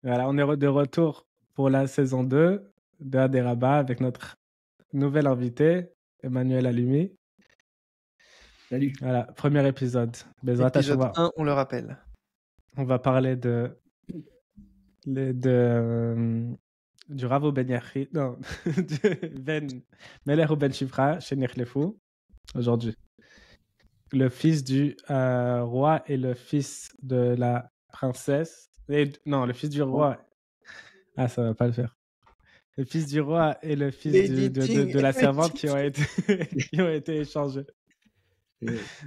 Voilà, on est de retour pour la saison 2 de Aderaba avec notre nouvel invité, Emmanuel Alumi. Salut. Voilà, premier épisode. Bezrat Épisode Hashemra. 1, on le rappelle. On va parler du Ravo Ben Yachi, non, de Ben Melech Ben Shifra chez Nechlefou, aujourd'hui. Le fils du roi et le fils de la princesse. Non, le fils du roi. Ah, ça va pas le faire. Le fils du roi et le fils de la servante qui ont été échangés.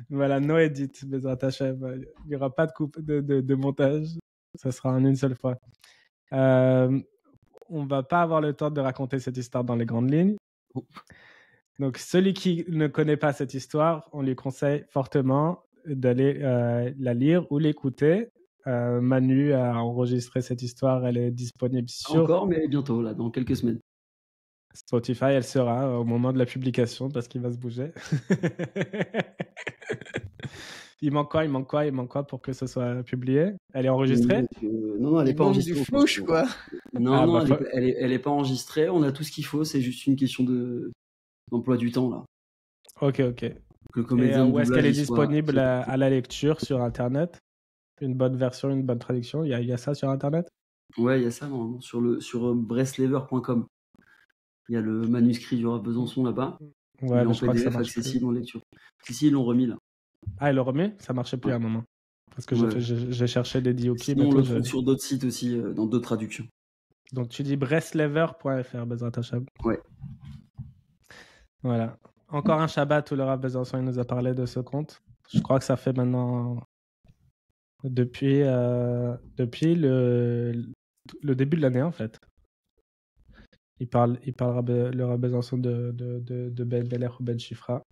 Voilà, no edit, Bezrat Hashem. Il n'y aura pas de coupe de montage. Ça sera en une seule fois. On va pas avoir le temps de raconter cette histoire dans les grandes lignes. Donc, celui qui ne connaît pas cette histoire, on lui conseille fortement d'aller la lire ou l'écouter. Manu a enregistré cette histoire. Elle est disponible sur Encore, mais bientôt, là, dans quelques semaines. Spotify. Elle sera au moment de la publication parce qu'il va se bouger. Il manque quoi pour que ce soit publié? Elle est enregistrée? Non, elle n'est pas enregistrée. Du flouche, quoi. Non, elle est pas enregistrée. On a tout ce qu'il faut. C'est juste une question d'emploi du temps, là. Ok. Que le comédien où est-ce qu'elle est doublage, disponible à la lecture sur Internet? Une bonne version, une bonne traduction. Il y a ça sur Internet? Ouais, il y a ça normalement sur brestlever.com. Il y a le manuscrit du Rav Besançon là-bas. Ouais, mais je crois que ça PDF marche accessible en lecture. Si, ils l'ont remis là. Ah, ils l'ont remis? Ça marchait plus à un moment. Parce que j'ai cherché des dioki. Sinon, on le trouve sur d'autres sites aussi, dans d'autres traductions. Donc, tu dis brestlever.fr, Bezrat Hashem. Ouais. Voilà. Encore un Shabbat où le Rav Besançon il nous a parlé de ce conte. Je crois que ça fait maintenant depuis le début de l'année en fait. Il parlera le Rav Besançon de Ben Melech ou Ben Shifra.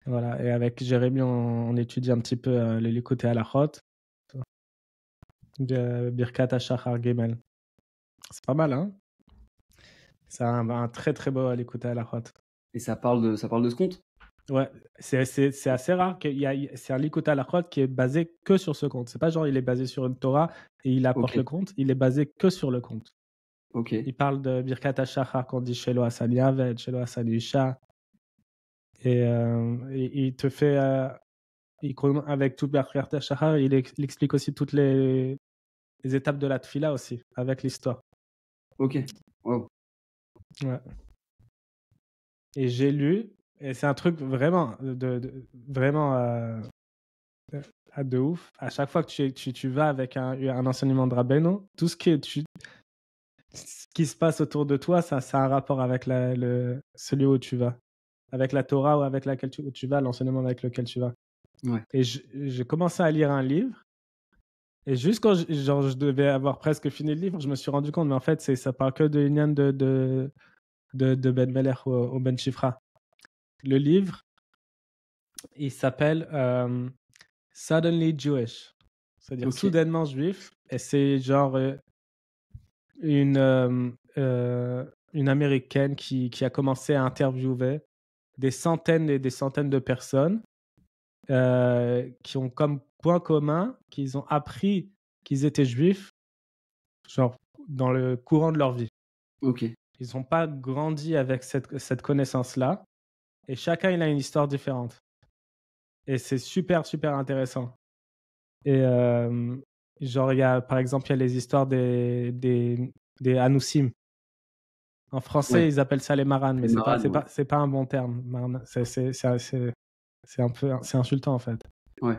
Voilà. Et avec Jérémy, on étudie un petit peu les Likutei Halachot de Birkat HaShachar Gimel. C'est pas mal, hein? C'est un très très beau Likutei Halachot. Et ça parle de ce conte? Ouais, c'est assez rare. C'est un Likutei Halachot qui est basé que sur ce conte. C'est pas genre il est basé sur une Torah et il apporte le conte. Il est basé que sur le conte. Ok. Il parle de Birkat HaShachar qu'on dit Shelo Asani Aved, Shelo Asani Isha. Et il te fait... avec tout Birkat HaShachar, il explique aussi toutes les étapes de la Tfila aussi, avec l'histoire. Ok. Wow. Ouais. Et j'ai lu, et c'est un truc vraiment vraiment de ouf. À chaque fois que tu vas avec un enseignement de Rabbeinu, tout ce qui se passe autour de toi, ça a un rapport avec celui où tu vas. Avec la Torah ou avec laquelle tu vas, l'enseignement avec lequel tu vas. Ouais. Et j'ai commencé à lire un livre. Et juste quand je devais avoir presque fini le livre, je me suis rendu compte, mais en fait, ça parle que de l'union de Ben Melech au Ben Shifra. Le livre, il s'appelle Suddenly Jewish, c'est-à-dire soudainement juif, et c'est genre une américaine qui a commencé à interviewer des centaines et des centaines de personnes qui ont comme point commun qu'ils ont appris qu'ils étaient juifs, genre dans le courant de leur vie. Ok. Ils n'ont pas grandi avec cette connaissance-là, et chacun il a une histoire différente. Et c'est super, super intéressant. Et genre, par exemple, il y a les histoires des Anoussim. En français, ils appellent ça les Maran, mais c'est pas un bon terme. C'est un peu, c'est insultant en fait. Ouais.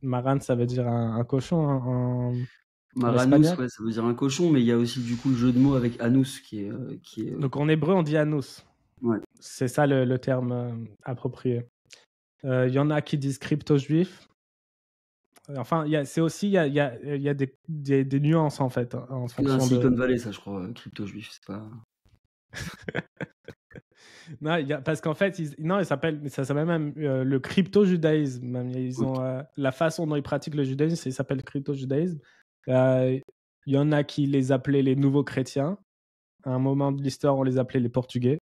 Maran, ça veut dire un cochon en Maranous, ouais, ça veut dire un cochon, mais il y a aussi du coup le jeu de mots avec anous qui est. Donc en hébreu, on dit anous. Ouais. C'est ça le terme approprié. Il y en a qui disent crypto-juif. Enfin, il y a des nuances en fait. En fonction Silicon Valley, ça, je crois, crypto-juif, c'est pas. Non, parce qu'en fait, ça s'appelle même le crypto-judaïsme. Même. Ils ont la façon dont ils pratiquent le judaïsme, ça s'appelle crypto-judaïsme. Il y en a qui les appelaient les nouveaux chrétiens. À un moment de l'histoire, on les appelait les Portugais.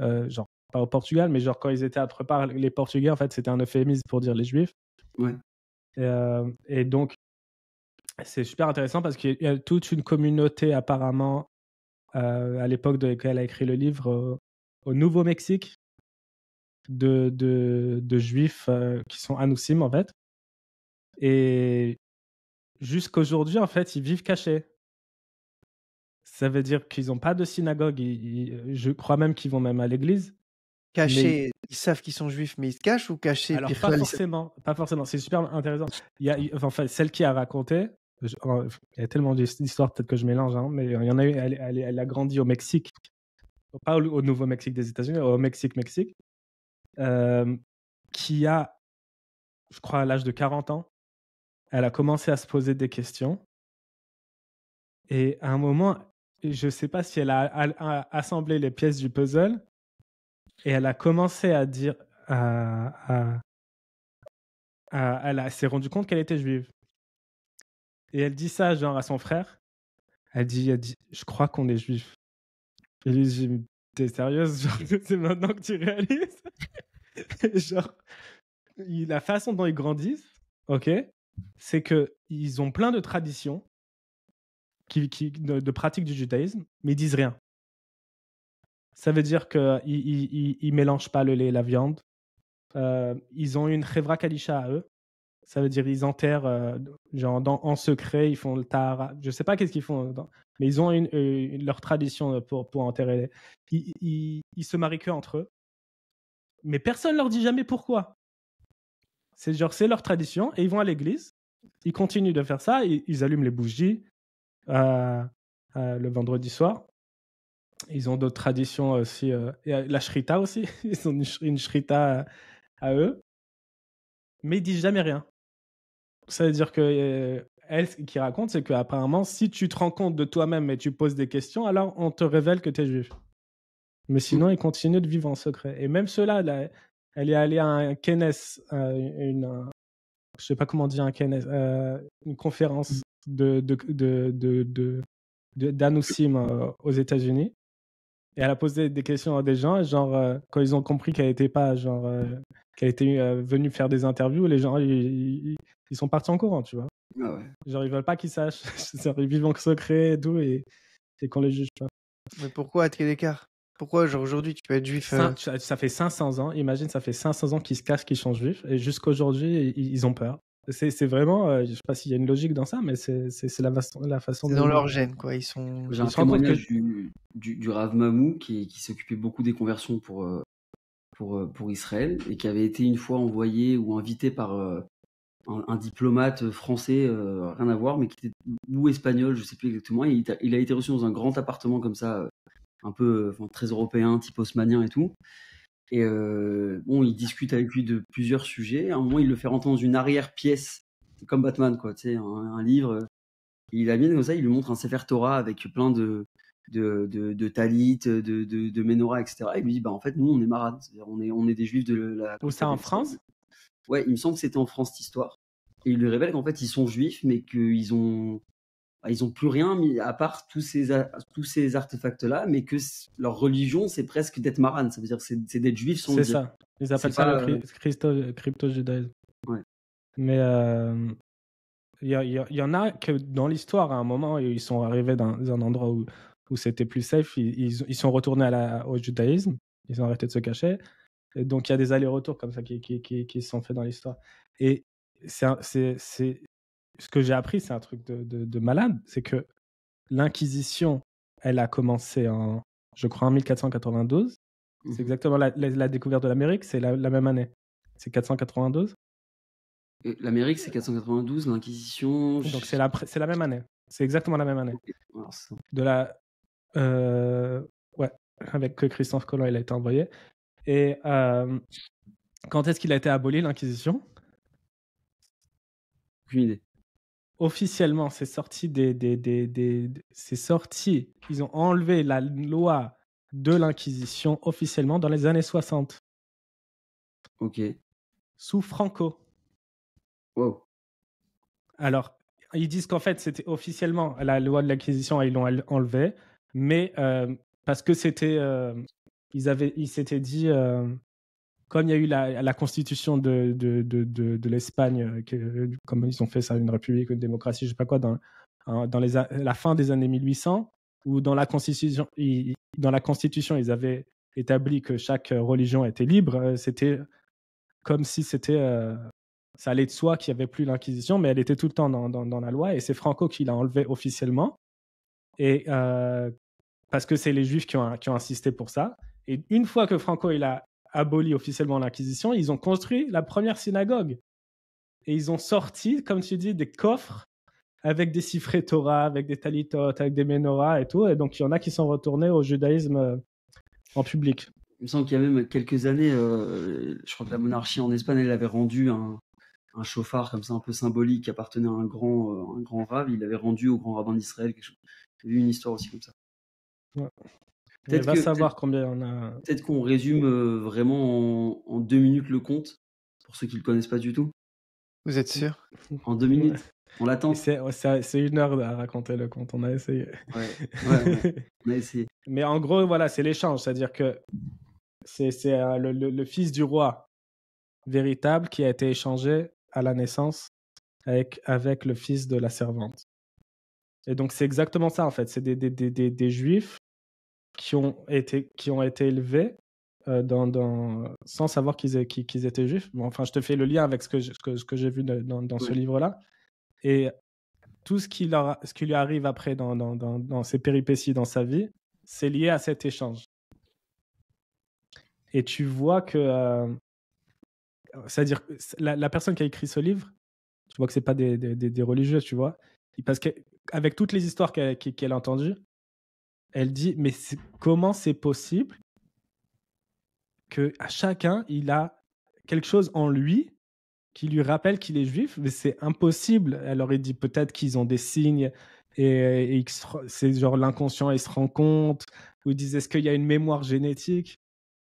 Genre, pas au Portugal, mais genre quand ils étaient autre part, les Portugais, en fait, c'était un euphémisme pour dire les Juifs. Ouais. Et donc, C'est super intéressant parce qu'il y a toute une communauté apparemment à l'époque de laquelle elle a écrit le livre au Nouveau-Mexique de juifs qui sont Anousim en fait. Et jusqu'aujourd'hui, en fait, ils vivent cachés. Ça veut dire qu'ils n'ont pas de synagogue. Je crois même qu'ils vont même à l'église. Cachés, ils savent qu'ils sont juifs, mais ils se cachent ou cachés? Alors, pas forcément. C'est super intéressant. Enfin, celle qui a raconté, il y a tellement d'histoires, peut-être que je mélange, hein, mais il y en a eu, elle a grandi au Mexique. Pas au Nouveau-Mexique des États-Unis, au Mexique, qui a, je crois, à l'âge de 40 ans, elle a commencé à se poser des questions. Et à un moment, je ne sais pas si elle a assemblé les pièces du puzzle et elle a commencé à dire, elle s'est rendue compte qu'elle était juive. Et elle dit ça genre à son frère. Elle dit je crois qu'on est juif. Et lui dit t'es sérieuse? Genre, c'est maintenant que tu réalises? Genre, la façon dont ils grandissent, ok, c'est qu'ils ont plein de traditions de pratiques du judaïsme, mais ils disent rien. Ça veut dire qu'ils mélangent pas le lait et la viande. Ils ont une chevra kadisha à eux. Ça veut dire qu'ils enterrent genre en secret, ils font le tahara. Je sais pas qu'est-ce qu'ils font, mais ils ont leur tradition pour enterrer. Ils se marient que entre eux, mais personne leur dit jamais pourquoi. C'est leur tradition et ils vont à l'église. Ils continuent de faire ça. Ils allument les bougies le vendredi soir. Ils ont d'autres traditions aussi. La shrita aussi. Ils ont une shrita à eux. Mais ils disent jamais rien. Ça veut dire que elle, ce qu'il raconte, c'est qu'apparemment, si tu te rends compte de toi-même et tu poses des questions, alors on te révèle que tu es juif. Mais sinon, ils continuent de vivre en secret. Et même ceux-là, elle est allée à un kenes, je sais pas comment dire un kenes, une conférence d'Anoussim aux États-Unis. Et elle a posé des questions à des gens, genre quand ils ont compris qu'elle était pas, qu'elle était venue faire des interviews, les gens ils sont partis en courant, tu vois. Ah ouais. Genre ils veulent pas qu'ils sachent, ils vivent en secret et tout, et qu'on les juge pas. Mais pourquoi à quel écart? Pourquoi genre aujourd'hui tu peux être juif? Ça fait 500 ans, imagine, ça fait 500 ans qu'ils se cachent qu'ils sont juifs, et jusqu'aujourd'hui ils ont peur. C'est vraiment, je sais pas s'il y a une logique dans ça, mais c'est la façon. C'est dans leur gène, quoi. Ils sont. J'ai un témoignage du Rav Mamou qui s'occupait beaucoup des conversions pour Israël et qui avait été une fois envoyé ou invité par un diplomate français, rien à voir, mais qui était ou espagnol, je sais plus exactement. Et il a été reçu dans un grand appartement comme ça, un peu très européen, type haussmannien et tout. Et il discute avec lui de plusieurs sujets. À un moment, il le fait rentrer dans une arrière-pièce, comme Batman, quoi, tu sais, un livre. Et il amène comme ça, il lui montre un Sefer Torah avec plein de talit, de menorah, etc. Et il lui dit, bah en fait, nous, on est marades. C'est-à-dire, on est des juifs de la. Ou ça en France? Ouais, il me semble que c'était en France, cette histoire. Et il lui révèle qu'en fait, ils sont juifs, mais qu'ils ont plus rien à part tous ces artefacts-là, mais que leur religion, c'est presque d'être marane. Ça veut dire c'est d'être juif sans le dire. C'est ça. Ils appellent ça le crypto-judaïsme. Ouais. Mais il y en a que dans l'histoire, à un moment, ils sont arrivés dans un endroit où c'était plus safe. Ils sont retournés au judaïsme. Ils ont arrêté de se cacher. Et donc, il y a des allers-retours comme ça qui se sont faits dans l'histoire. Et ce que j'ai appris, c'est un truc de malade. C'est que l'Inquisition, elle a commencé je crois, en 1492. C'est exactement la découverte de l'Amérique, c'est la même année. C'est 492. Et l'Amérique, c'est 492, l'Inquisition. Donc c'est la même année. C'est exactement la même année. Okay. Alors, ça... ouais, avec que Christophe Colomb, il a été envoyé. Et quand est-ce qu'il a été aboli, l'Inquisition? Aucune idée. Officiellement, c'est sorti c'est sorti. Ils ont enlevé la loi de l'Inquisition officiellement dans les années 60. Ok. Sous Franco. Wow. Alors, ils disent qu'en fait, c'était officiellement la loi de l'Inquisition et ils l'ont enlevée, mais parce que c'était, ils s'étaient dit, comme il y a eu la constitution de l'Espagne, comme ils ont fait ça, une république, une démocratie, je sais pas quoi, dans la fin des années 1800, où dans la constitution, ils avaient établi que chaque religion était libre. C'était comme si ça allait de soi qu'il n'y avait plus l'Inquisition, mais elle était tout le temps dans la loi, et c'est Franco qui l'a enlevée officiellement, et parce que c'est les Juifs qui ont insisté pour ça. Et une fois que Franco il a aboli officiellement l'Inquisition, ils ont construit la première synagogue. Et ils ont sorti, comme tu dis, des coffres avec des siffrés Torah, avec des talitot, avec des menorahs et tout. Et donc, il y en a qui sont retournés au judaïsme en public. Il me semble qu'il y a même quelques années, je crois que la monarchie en Espagne, elle avait rendu un chauffard comme ça un peu symbolique qui appartenait à un grand rave. Il l'avait rendu au grand rabbin d'Israël. J'ai vu une histoire aussi comme ça. Ouais. Va savoir combien on a. Peut-être qu'on résume vraiment en 2 minutes le conte, pour ceux qui ne le connaissent pas du tout. Vous êtes sûr? En 2 minutes. On l'attend. C'est 1 heure à raconter le conte, on a essayé. Ouais, on a essayé. Mais en gros, voilà, c'est l'échange. C'est-à-dire que c'est le fils du roi véritable qui a été échangé à la naissance avec le fils de la servante. Et donc, c'est exactement ça, en fait. C'est des Juifs qui ont été élevés sans savoir qu'ils étaient Juifs. Bon, enfin, je te fais le lien avec ce que j'ai vu dans ce livre-là. Et tout ce qui lui arrive après dans ses péripéties dans sa vie, c'est lié à cet échange. Et tu vois que... c'est-à-dire que la personne qui a écrit ce livre, tu vois que c'est pas des religieux, tu vois. Parce qu'avec toutes les histoires qu'elle a entendues, elle dit, mais comment c'est possible que à chacun, il a quelque chose en lui qui lui rappelle qu'il est juif, mais c'est impossible. Elle aurait dit peut-être qu'ils ont des signes et c'est genre l'inconscient, il se rend compte, ou ils disent est-ce qu'il y a une mémoire génétique,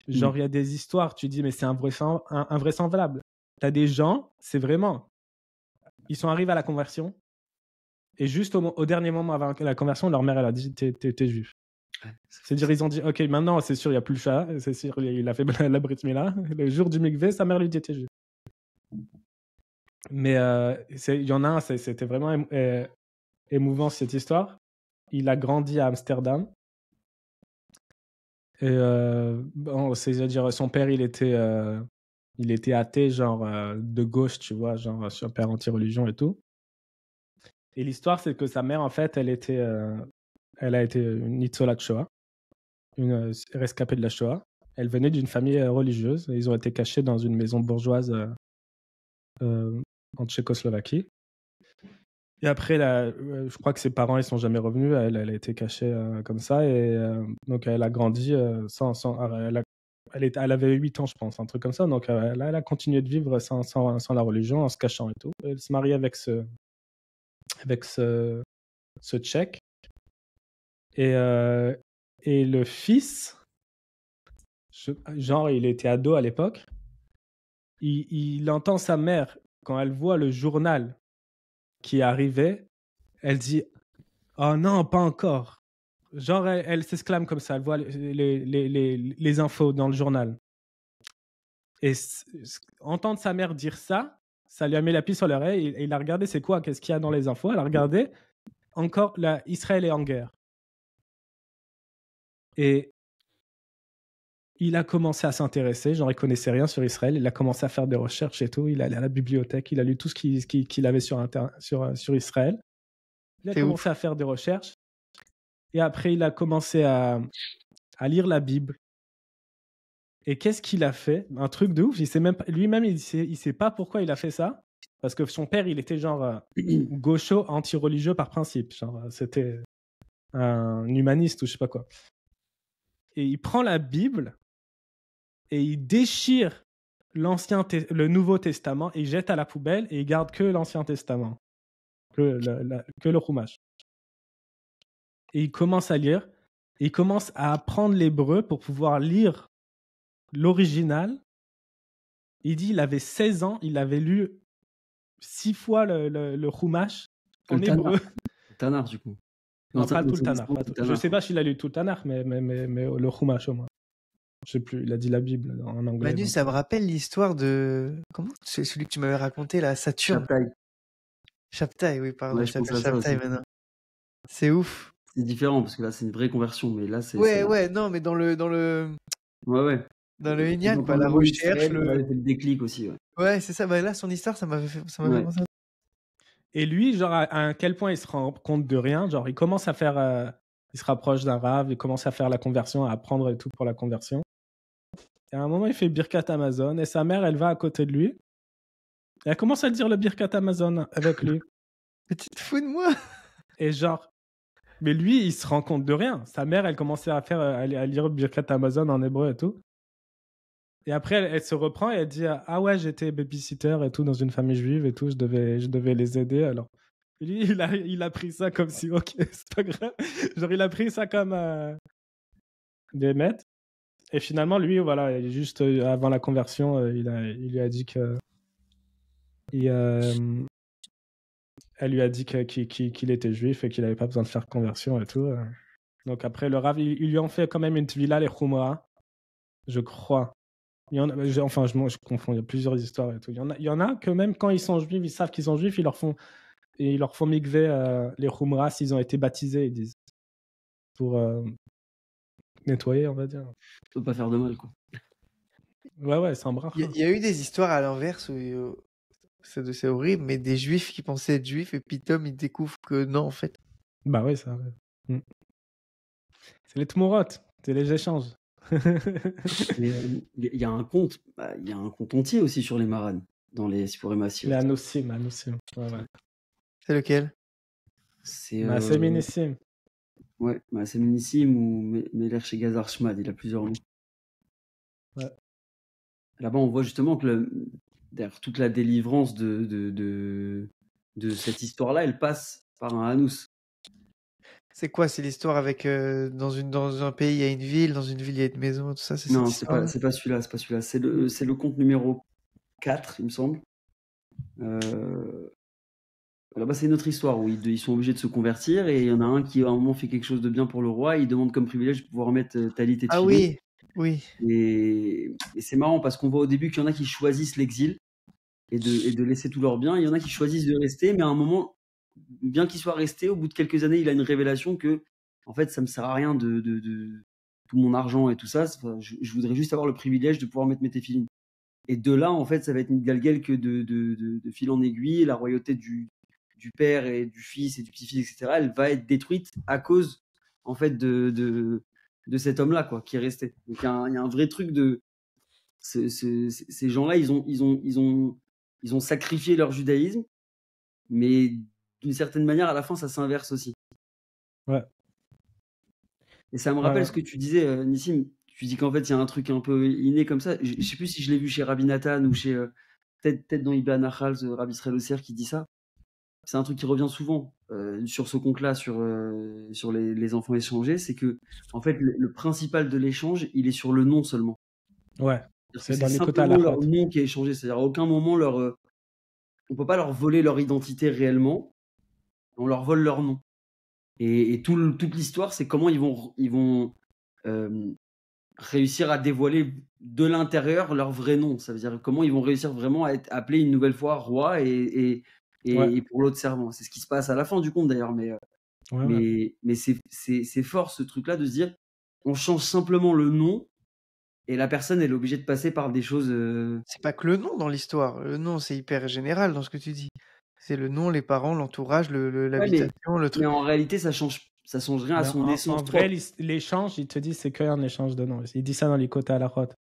genre il y a des histoires, tu dis mais c'est invraisemblable. T'as des gens, c'est vraiment, ils sont arrivés à la conversion et juste au dernier moment avant la conversion, leur mère elle a dit t'es juif. C'est-à-dire ils ont dit ok maintenant c'est sûr il n'y a plus le chat, c'est sûr il a fait la brit mila, le jour du mikvé sa mère lui dit t'es juif. Mais il y en a un, c'était vraiment émouvant cette histoire. Il a grandi à Amsterdam. Et c'est-à-dire son père il était athée, genre de gauche, tu vois, genre son père anti-religion et tout. Et l'histoire c'est que sa mère en fait elle a été une Nitzolot Shoah, une rescapée de la Shoah. Elle venait d'une famille religieuse et ils ont été cachés dans une maison bourgeoise en Tchécoslovaquie. Et après, je crois que ses parents ils sont jamais revenus. Elle a été cachée comme ça et donc elle a grandi elle avait 8 ans, je pense, un truc comme ça. Donc elle a continué de vivre sans la religion, en se cachant et tout. Elle se marie avec ce Tchèque et le fils, genre il était ado à l'époque. Il entend sa mère quand elle voit le journal qui arrivait, elle dit « Oh non, pas encore ». Genre, elle s'exclame comme ça, elle voit les infos dans le journal. Et entendre sa mère dire ça, ça lui a mis la puce sur l'oreille et il a regardé c'est quoi, qu'est-ce qu'il y a dans les infos. Elle a regardé, encore, Israël est en guerre. Et il a commencé à s'intéresser, genre il connaissait rien sur Israël, il a commencé à faire des recherches et tout, il allait à la bibliothèque, il a lu tout ce qu'il avait sur Israël. Il a commencé à faire des recherches et après il a commencé à lire la Bible. Et qu'est-ce qu'il a fait? Un truc de ouf, lui-même il sait pas pourquoi il a fait ça, parce que son père il était genre gaucho, anti-religieux par principe, genre c'était un humaniste ou je sais pas quoi. Et il prend la Bible et il déchire le Nouveau Testament, il jette à la poubelle et il garde que l'Ancien Testament, que le Chumash. Et il commence à lire, et il commence à apprendre l'hébreu pour pouvoir lire l'original. Il dit il avait 16 ans, il avait lu 6 fois le Chumash en hébreu. Le Tanar, du coup. Non, pas tout le Tanar. Je sais pas s'il a lu tout le Tanar, mais le Chumash au moins. Je sais plus, il a dit la Bible en anglais. Manu, donc. ça me rappelle l'histoire de... Comment? C'est celui que tu m'avais raconté, là, Saturne. Chaptaï. Chaptaï, oui, pardon, Ouais, il je pense s'appelle à ça Chaptaï aussi. maintenant. C'est ouf. C'est différent parce que là, c'est une vraie conversion, mais là, Ouais, non, mais dans le Ouais. Eniac, Quand quoi, on la le recherche, Israël, ça avait fait le déclic aussi, ouais. Ouais, c'est ça. Bah là, son histoire, ça m'avait fait Ouais. penser. Et lui, genre, à quel point il se rend compte de rien. Genre, il commence à faire... il se rapproche d'un rave, il commence à faire la conversion, à apprendre et tout pour la conversion. Et à un moment, il fait Birkat Amazon et sa mère, elle va à côté de lui. Et elle commence à dire le Birkat Amazon avec lui. Mais tu te fous de moi? Et genre... Mais lui, il se rend compte de rien. Sa mère, elle commençait à lire Birkat Amazon en hébreu et tout. Et après, elle se reprend et elle dit ah ouais, j'étais babysitter et tout dans une famille juive et tout, je devais les aider. Alors, et lui, il a pris ça comme si ok, c'est pas grave. Genre, il a pris ça comme des maîtres. Et finalement, lui, voilà, juste avant la conversion, il lui a dit que elle lui a dit qu'il était juif et qu'il n'avait pas besoin de faire conversion et tout. Donc après, le Rav, ils lui ont fait quand même une tvila, les Khumra, je crois. Il y en a, je confonds, il y a plusieurs histoires et tout. Il y en a que même quand ils sont juifs, ils savent qu'ils sont juifs, ils leur font mikvé les Khumra s'ils ont été baptisés, ils disent. Pour nettoyer, on va dire. Ça peut pas faire de mal, quoi. Ouais, c'est un bracha. Il y a eu des histoires à l'inverse où c'est horrible, mais des juifs qui pensaient être juifs et puis Tom, il découvre que non, en fait. Bah ouais, ça arrive. C'est les tmurot, c'est les échanges. Il y a un compte, il y a un compte entier aussi sur les Maran dans les Sipurim Massiot. Les Anoussim. Ouais. C'est lequel? C'est Maasemin. Ouais, Maasemin Nissim ou Meler chez Gazar Shmad, il a plusieurs noms. Ouais. Là-bas, on voit justement que derrière toute la délivrance de cette histoire-là, elle passe par un Hanous. C'est quoi? C'est l'histoire avec dans un pays il y a une ville, dans une ville il y a une maison, tout ça, c'est Non, cette histoire? c'est pas celui-là. C'est le conte numéro 4, il me semble. Là-bas, c'est une autre histoire où ils sont obligés de se convertir et il y en a un qui, à un moment, fait quelque chose de bien pour le roi et il demande comme privilège de pouvoir mettre talit et Ah tefillin. oui. Et c'est marrant parce qu'on voit au début qu'il y en a qui choisissent l'exil et de laisser tous leurs biens. Il y en a qui choisissent de rester, mais à un moment, bien qu'il soit resté, au bout de quelques années, il a une révélation que, en fait, ça me sert à rien de tout mon argent et tout ça. Je voudrais juste avoir le privilège de pouvoir mettre mes téfilines. Et de là, en fait, ça va être une galguelle que de fil en aiguille, la royauté du père et du fils et du petit-fils, etc., elle va être détruite à cause, en fait, de cet homme-là, quoi, qui est resté. Donc, il y a un vrai truc de ces gens-là, ils ont sacrifié leur judaïsme, mais d'une certaine manière, à la fin, ça s'inverse aussi. Ouais. Et ça me rappelle ce que tu disais, Nissim. Tu dis qu'en fait, il y a un truc un peu inné comme ça. Je sais plus si je l'ai vu chez Rabbi Nathan ou chez peut-être dans Ibn Achal, Rabbi Israël Osser qui dit ça. C'est un truc qui revient souvent sur ce compte-là, sur les enfants échangés. C'est que, en fait, le principal de l'échange, il est sur le nom seulement. Ouais. C'est dans les quotas à la leur nom qui est échangé. C'est-à-dire, à aucun moment, on peut pas leur voler leur identité réellement. On leur vole leur nom. Et toute l'histoire, c'est comment ils vont réussir à dévoiler de l'intérieur leur vrai nom. Ça veut dire comment ils vont réussir vraiment à être appelés une nouvelle fois roi et pour l'autre servant. C'est ce qui se passe à la fin du conte d'ailleurs. Mais c'est fort ce truc-là de se dire on change simplement le nom et la personne elle est obligée de passer par des choses. C'est pas que le nom dans l'histoire. Le nom c'est hyper général dans ce que tu dis. C'est le nom, les parents, l'entourage, l'habitation, le truc. Mais en réalité ça change rien à son essence. En vrai, l'échange, il te dit c'est qu'un échange de noms. Il dit ça dans les quotas à la rote.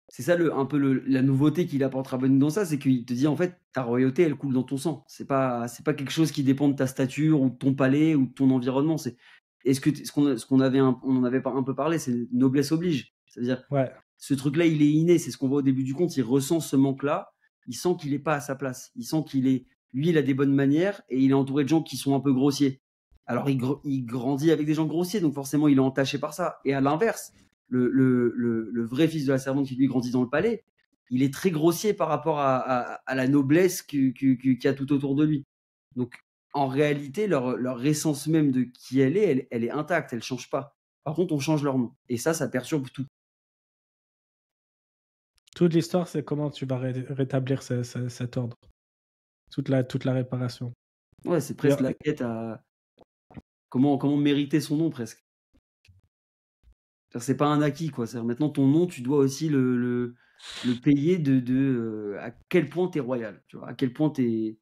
C'est ça la nouveauté qu'il apporte Rabbeinu dans ça, c'est qu'il te dit en fait ta royauté elle coule dans ton sang. C'est pas quelque chose qui dépend de ta stature ou de ton palais ou de ton environnement. C'est ce qu'on avait on en avait un peu parlé, c'est noblesse oblige. C'est-à-dire ce truc-là il est inné, c'est ce qu'on voit au début du conte. Il ressent ce manque-là, il sent qu'il est pas à sa place, il sent lui il a des bonnes manières et il est entouré de gens qui sont un peu grossiers. Alors il grandit avec des gens grossiers, donc forcément il est entaché par ça. Et à l'inverse. Le vrai fils de la servante qui lui grandit dans le palais, il est très grossier par rapport à la noblesse qu'il y a tout autour de lui. Donc, en réalité, leur essence même de qui elle est intacte, elle change pas. Par contre, on change leur nom. Et ça perturbe tout. Toute l'histoire, c'est comment tu vas rétablir cet ordre. Toute la réparation. Ouais, c'est presque la quête à comment mériter son nom presque. C'est pas un acquis, quoi. C'est maintenant ton nom, tu dois aussi le payer à quel point t'es royal, tu vois, à quel point t'es.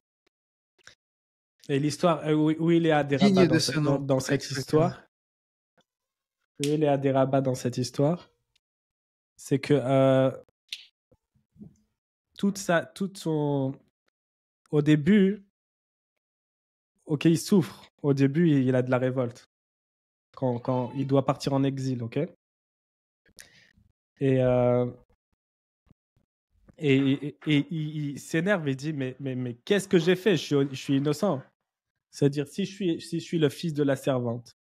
Et l'histoire, où il est à des Digne rabats de ce nom. dans cette histoire, où il est à des rabats dans cette histoire, c'est que au début, ok, il souffre. Au début, il a de la révolte. Quand il doit partir en exil, ok? Et il s'énerve et il dit mais qu'est-ce que j'ai fait? Je suis innocent. C'est-à-dire si je suis le fils de la servante,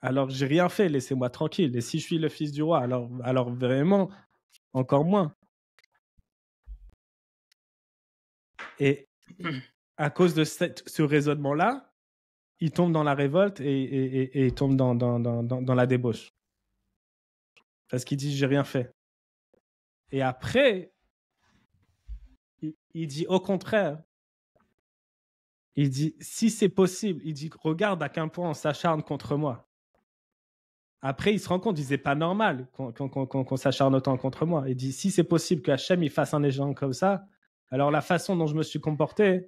alors j'ai rien fait, laissez-moi tranquille. Et si je suis le fils du roi, alors vraiment encore moins. Et à cause de ce raisonnement-là, il tombe dans la révolte et il tombe dans la débauche. Parce qu'il dit j'ai rien fait. Et après, il dit au contraire. Il dit, si c'est possible, il dit, regarde à quel point on s'acharne contre moi. Après, il se rend compte, il dit, c'est pas normal qu'on s'acharne autant contre moi. Il dit, si c'est possible que Hachem il fasse un échange comme ça, alors la façon dont je me suis comporté,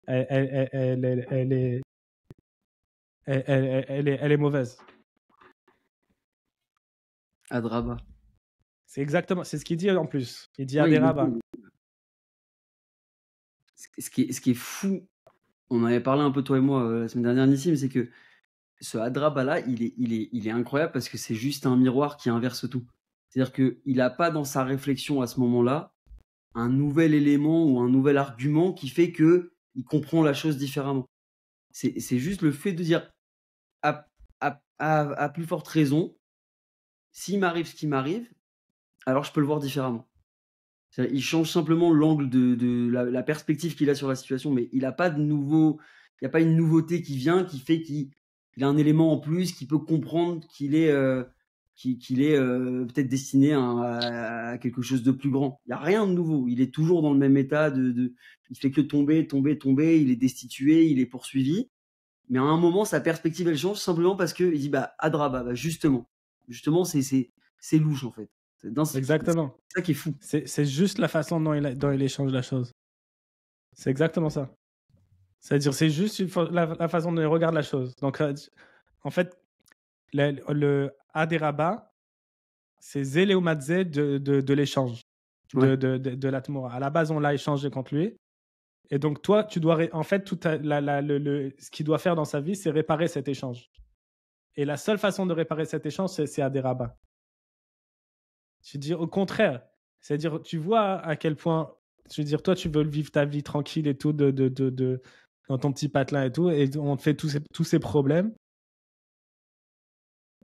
elle est mauvaise. Adraba. C'est ce qu'il dit en plus. Il dit à des rabbins. Ce qui est fou, on en avait parlé un peu toi et moi la semaine dernière, Nissim, c'est que ce Hadraba-là, il est incroyable parce que c'est juste un miroir qui inverse tout. C'est-à-dire qu'il n'a pas dans sa réflexion à ce moment-là un nouvel élément ou un nouvel argument qui fait qu'il comprend la chose différemment. C'est juste le fait de dire à plus forte raison, s'il m'arrive ce qui m'arrive, alors je peux le voir différemment. Il change simplement l'angle de la perspective qu'il a sur la situation, mais il n'a pas de nouveau, il n'y a pas une nouveauté qui vient qui fait qu'il a un élément en plus qui peut comprendre qu'il est peut-être destiné à quelque chose de plus grand. Il n'y a rien de nouveau. Il est toujours dans le même état il fait que tomber. Il est destitué, il est poursuivi. Mais à un moment, sa perspective elle change simplement parce que il dit Adraba, justement, c'est louche en fait. Exactement. C'est ça qui est fou. C'est juste la façon dont il échange la chose. C'est exactement ça. C'est-à-dire, c'est juste la façon dont il regarde la chose. Donc, en fait, le Aderaba, c'est Zéléomadze de l'échange, de la Tmora. À la base, on l'a échangé contre lui. Et donc, toi, tu dois. En fait, ce qu'il doit faire dans sa vie, c'est réparer cet échange. Et la seule façon de réparer cet échange, c'est Aderaba. Je veux dire, au contraire. C'est-à-dire, tu vois à quel point. Je veux dire, toi, tu veux vivre ta vie tranquille et tout, dans ton petit patelin et tout, et on te fait tous ces problèmes.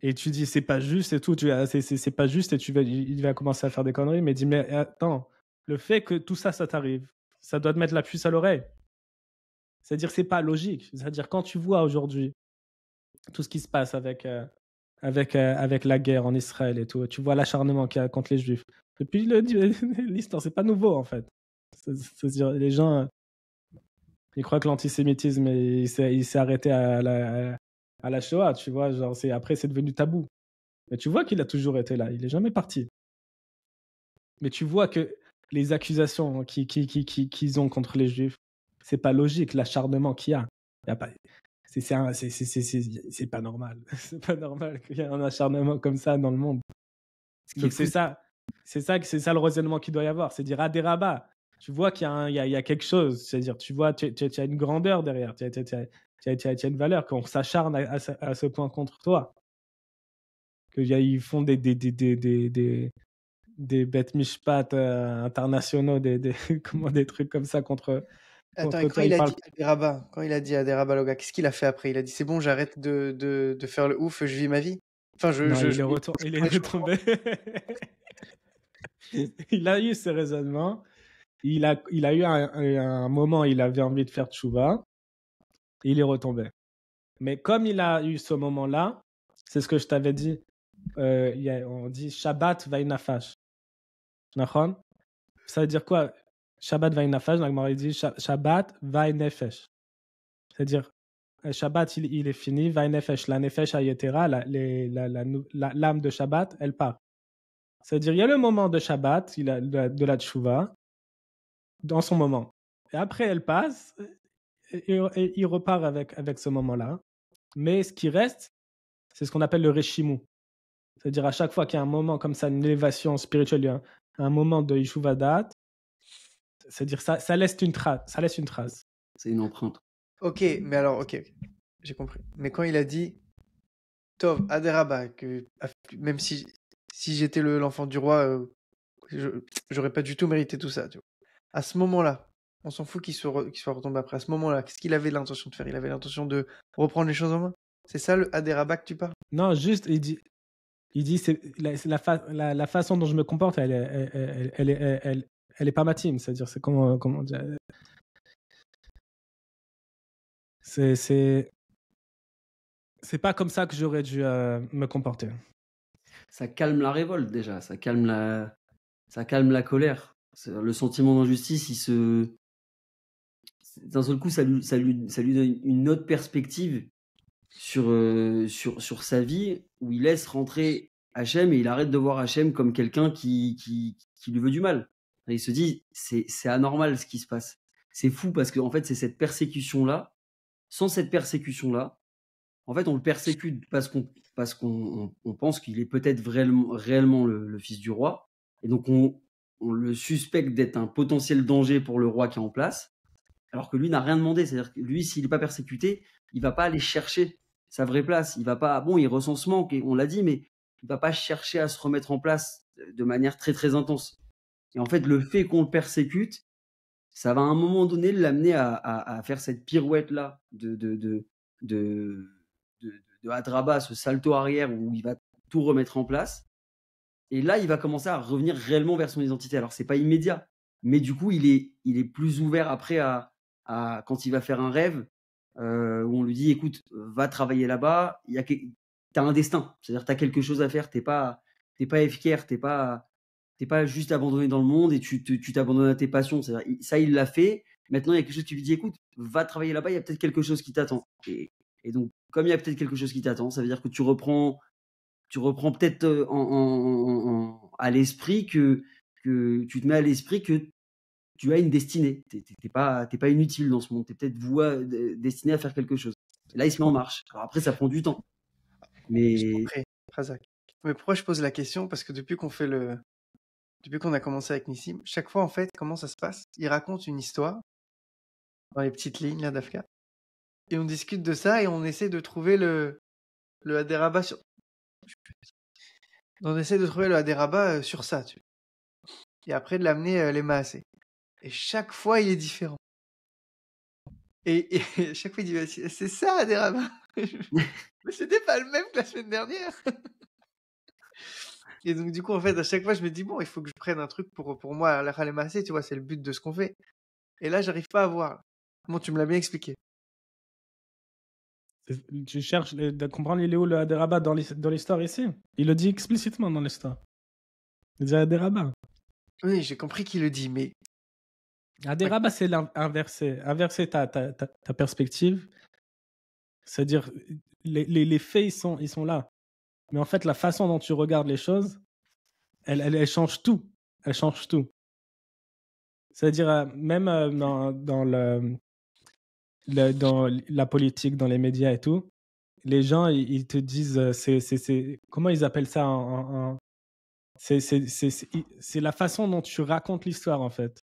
Et tu dis, c'est pas juste et tout, c'est pas juste, et il va commencer à faire des conneries, mais dis, mais attends, le fait que tout ça t'arrive, ça doit te mettre la puce à l'oreille. C'est-à-dire, c'est pas logique. C'est-à-dire, quand tu vois aujourd'hui tout ce qui se passe avec la guerre en Israël et tout, tu vois l'acharnement qu'il y a contre les Juifs. Depuis l'histoire, c'est pas nouveau en fait. C'est-à-dire, les gens, ils croient que l'antisémitisme, il s'est arrêté à la Shoah, tu vois. Genre, après, c'est devenu tabou. Mais tu vois qu'il a toujours été là. Il est jamais parti. Mais tu vois que les accusations qu'ils ont contre les Juifs, c'est pas logique, l'acharnement qu'il y a. Il y a pas... C'est pas normal. C'est pas normal qu'il y ait un acharnement comme ça dans le monde. Donc c'est ça le raisonnement qu'il doit y avoir. C'est dire à des rabats, tu vois qu'il y a quelque chose. C'est-à-dire, tu vois, tu as une grandeur derrière, tu as une valeur, qu'on s'acharne à ce point contre toi. Qu'ils font des bêtes mishpat internationaux, des trucs comme ça contre. Attends, et quand il a dit à des rabbins, Loga, qu'est-ce qu'il a fait après? Il a dit c'est bon, j'arrête de faire le ouf, je vis ma vie. Enfin, il est retombé. Il a eu ses raisonnements. Il a eu un moment, il avait envie de faire tchouva. Il est retombé. Mais comme il a eu ce moment-là, c'est ce que je t'avais dit. On dit Shabbat Vainafash. Nachon. Ça veut dire quoi? Shabbat va'in nefesh, la Gemara dit Shabbat va'in nefesh. C'est-à-dire, Shabbat, il est fini, va'in nefesh. La nefesh ayetera, l'âme de Shabbat, elle part. C'est-à-dire, il y a le moment de Shabbat, de la tchouva, dans son moment. Et après, elle passe, et il repart avec ce moment-là. Mais ce qui reste, c'est ce qu'on appelle le Reshimou. C'est-à-dire, à chaque fois qu'il y a un moment comme ça, une élévation spirituelle, il y a un moment de Yishuvadat, c'est-à-dire, ça laisse une trace. Ça laisse une trace. C'est une empreinte. Ok, mais alors, ok, j'ai compris. Mais quand il a dit, Tov, Aderaba, que même si j'étais l'enfant du roi, j'aurais pas du tout mérité tout ça. Tu vois. À ce moment-là, on s'en fout qu'il soit retombé après. À ce moment-là, qu'est-ce qu'il avait l'intention de faire? Il avait l'intention de reprendre les choses en main? C'est ça le Aderaba que tu parles? Non, juste, il dit c'est la façon dont je me comporte, elle est pas ma team. C'est-à-dire, c'est comment dire. C'est pas comme ça que j'aurais dû me comporter. Ça calme la révolte déjà, ça calme la colère. Le sentiment d'injustice, d'un seul coup, ça lui donne une autre perspective sur sa vie, où il laisse rentrer Hachem et il arrête de voir Hachem comme quelqu'un qui lui veut du mal. Et il se dit, c'est anormal ce qui se passe. C'est fou parce que en fait, c'est cette persécution-là. Sans cette persécution-là, en fait, on le persécute parce qu'on pense qu'il est peut-être réellement le fils du roi. Et donc, on le suspecte d'être un potentiel danger pour le roi qui est en place, alors que lui n'a rien demandé. C'est-à-dire que lui, s'il n'est pas persécuté, il ne va pas aller chercher sa vraie place. Il va pas, bon, il ressent ce manque, on l'a dit, mais il ne va pas chercher à se remettre en place de manière très, très intense. Et en fait, le fait qu'on le persécute, ça va à un moment donné l'amener à faire cette pirouette-là de Hadraba, ce salto arrière où il va tout remettre en place. Et là, il va commencer à revenir réellement vers son identité. Alors, c'est pas immédiat, mais du coup, il est plus ouvert après à quand il va faire un rêve où on lui dit, écoute, va travailler là-bas. T'as un destin, c'est-à-dire t'as quelque chose à faire. T'es pas FKR, t'es pas juste abandonné dans le monde et tu t'abandonnes à tes passions. C'est-à-dire, ça, il l'a fait. Maintenant, il y a quelque chose qui lui dit, écoute, va travailler là-bas. Il y a peut-être quelque chose qui t'attend. Et donc, comme il y a peut-être quelque chose qui t'attend, ça veut dire que tu reprends peut-être à l'esprit que tu te mets à l'esprit que tu as une destinée. T'es pas inutile dans ce monde. T'es peut-être destiné à faire quelque chose. Et là, il se met en marche. Alors après, ça prend du temps. Mais Razak. Mais pourquoi je pose la question? Parce que depuis qu'on a commencé avec Nissim, chaque fois, en fait, comment ça se passe? Il raconte une histoire dans les petites lignes là d'Afka. Et on discute de ça et on essaie de trouver le Haderaba sur... On essaie de trouver le Haderaba sur ça, tu vois. Et après de l'amener les Maasé. Et chaque fois, il est différent. Et chaque fois, il dit, c'est ça, Haderaba. Mais c'était pas le même que la semaine dernière. Et donc, du coup, en fait, à chaque fois, je me dis, bon, il faut que je prenne un truc pour moi, la les Maasé, tu vois, c'est le but de ce qu'on fait. Et là, j'arrive pas à voir. Bon, tu me l'as bien expliqué. Tu cherches de comprendre il est où le Haderaba dans l'histoire ici. Il le dit explicitement dans l'histoire. Il dit Haderaba. Oui, j'ai compris qu'il le dit, mais... Haderaba, c'est inverser ta perspective. C'est-à-dire, les faits, ils sont là. Mais en fait, la façon dont tu regardes les choses, elle change tout. Elle change tout. C'est-à-dire, même dans la politique, dans les médias et tout, les gens, ils te disent, comment ils appellent ça c'est la façon dont tu racontes l'histoire, en fait.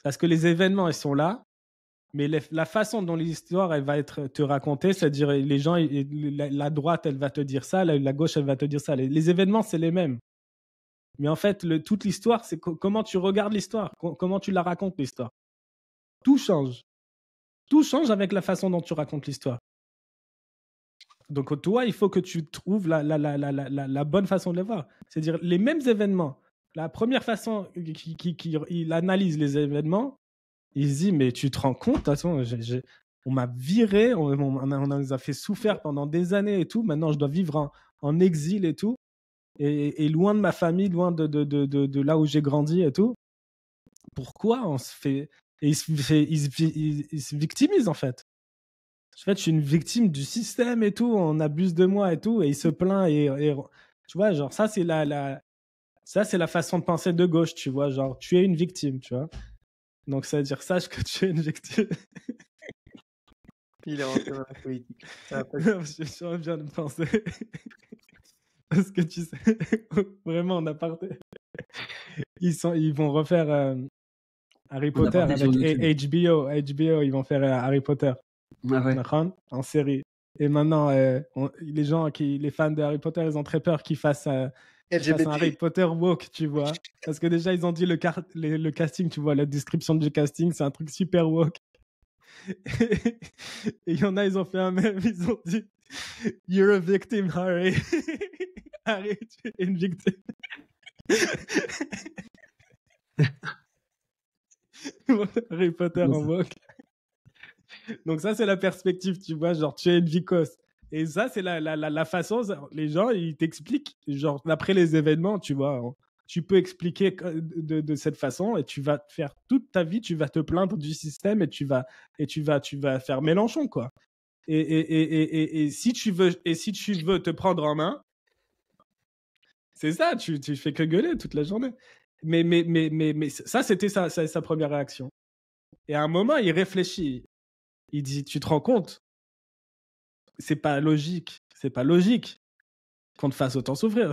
Parce que les événements, ils sont là, mais la façon dont l'histoire, elle va te racontée, c'est-à-dire les gens, la droite, elle va te dire ça, la gauche, elle va te dire ça. Les événements, c'est les mêmes. Mais en fait, toute l'histoire, c'est comment tu regardes l'histoire, comment tu la racontes, l'histoire. Tout change. Tout change avec la façon dont tu racontes l'histoire. Donc, toi, il faut que tu trouves la bonne façon de les voir. C'est-à-dire, les mêmes événements, la première façon qu'il analyse les événements, il se dit, mais tu te rends compte, attention, on m'a viré, on nous a fait souffrir pendant des années et tout, maintenant je dois vivre en exil et tout. et loin de ma famille, loin de là où j'ai grandi et tout. Pourquoi on se fait... Et il se victimise, en fait. En fait, je suis une victime du système et tout, on abuse de moi et tout, et il se plaint. Tu vois, genre, ça, c'est ça, c'est la façon de penser de gauche, tu vois. Genre, tu es une victime, tu vois. Donc, ça veut dire, sache que tu es une victime. Il est rentré dans la politique. Ça va pas... Je suis bien de penser. Parce que tu sais, vraiment, en aparté, ils vont refaire Harry On a Potter parlé sur avec YouTube. HBO, ils vont faire Harry Potter Ah ouais. en série. Et maintenant, les fans de Harry Potter, ils ont très peur qu'ils fassent un Harry LGBT. Potter woke, tu vois. Parce que déjà, ils ont dit le casting, tu vois, la description du casting, c'est un truc super woke. Et il y en a, ils ont fait un mème, ils ont dit You're a victim, Harry. Harry, tu es une victime. Harry Potter en woke. Donc ça, c'est la perspective, tu vois, genre tu es une vicose. Et ça, c'est la façon, les gens, ils t'expliquent, genre d'après les événements, tu vois, tu peux expliquer de cette façon et tu vas faire toute ta vie, tu vas te plaindre du système et tu vas faire Mélenchon, quoi. Et si tu veux te prendre en main, c'est ça, tu fais que gueuler toute la journée. Mais ça, c'était sa première réaction. Et à un moment, il réfléchit. Il dit, tu te rends compte? C'est pas logique qu'on te fasse autant souffrir.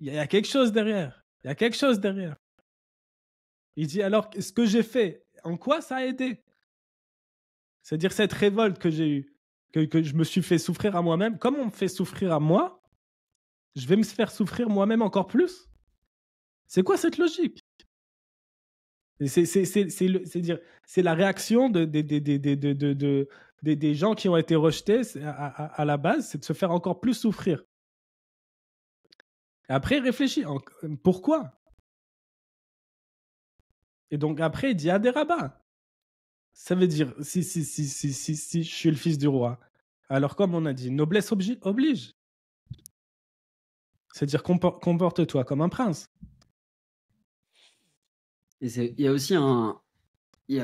Il y a quelque chose derrière. Il y a quelque chose derrière. Il dit, alors, ce que j'ai fait, en quoi ça a aidé? C'est-à-dire cette révolte que j'ai eue, que je me suis fait souffrir à moi-même, comme on me fait souffrir à moi, je vais me faire souffrir moi-même encore plus? C'est quoi cette logique? C'est la réaction des gens qui ont été rejetés à la base, c'est de se faire encore plus souffrir. Et après, il réfléchit. Pourquoi? Et donc après, il dit Aderaba. Ça veut dire, si je suis le fils du roi, alors comme on a dit, noblesse oblige. C'est-à-dire comporte-toi comme un prince. Et il y a aussi un, je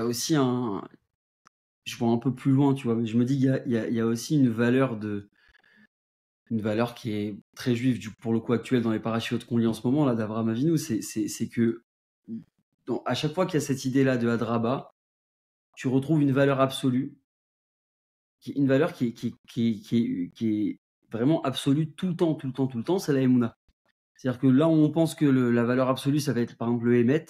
vois un peu plus loin, tu vois, mais je me dis il y a aussi une valeur qui est très juive, pour le coup actuelle dans les parachutes qu'on lit en ce moment là d'Avraham Avinu, c'est que à chaque fois qu'il y a cette idée-là de Hadraba, tu retrouves une valeur absolue, une valeur qui est vraiment absolue tout le temps, c'est la Emouna. C'est-à-dire que là où on pense que la valeur absolue, ça va être par exemple le Hémet,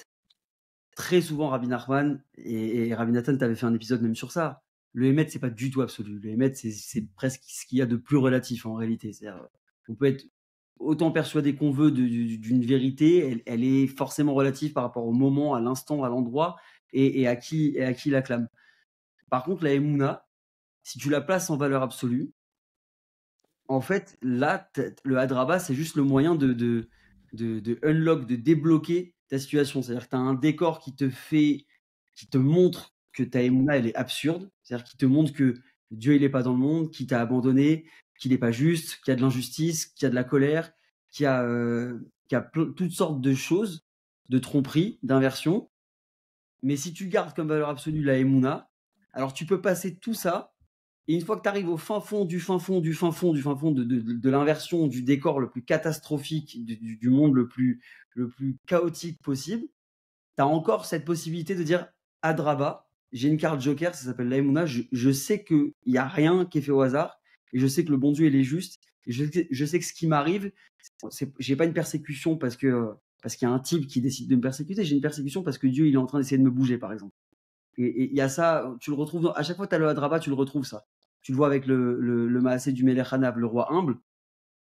très souvent Rabbi Nachman et Rabbi Nathan t'avait fait un épisode même sur ça. Le Hémet, c'est pas du tout absolu. Le Hémet, c'est presque ce qu'il y a de plus relatif en réalité. C'est-à-dire, on peut être autant persuadé qu'on veut d'une vérité, elle est forcément relative par rapport au moment, à l'instant, à l'endroit et à qui la clame. Par contre, la Emouna, si tu la places en valeur absolue, en fait, là, le Hadraba, c'est juste le moyen de unlock, de débloquer ta situation. C'est-à-dire que tu as un décor qui te montre que ta Emouna, elle est absurde. C'est-à-dire qu'il te montre que Dieu, il n'est pas dans le monde, qu'il t'a abandonné, qu'il n'est pas juste, qu'il y a de l'injustice, qu'il y a de la colère, qu'il y a toutes sortes de choses, de tromperies, d'inversions. Mais si tu gardes comme valeur absolue la Emouna, alors tu peux passer tout ça. Et une fois que tu arrives au fin fond de l'inversion du décor le plus catastrophique du monde le plus chaotique possible, tu as encore cette possibilité de dire Adraba, j'ai une carte joker, ça s'appelle l'Aïmouna, je sais qu'il n'y a rien qui est fait au hasard, et je sais que le bon Dieu, il est juste, et je sais que ce qui m'arrive, j'ai pas une persécution parce qu'il y a un type qui décide de me persécuter, j'ai une persécution parce que Dieu, il est en train d'essayer de me bouger, par exemple. Et il y a ça, tu le retrouves, à chaque fois que tu as le Hadraba, tu le retrouves ça. Tu le vois avec le Maasé du Melech Hanav, le roi humble.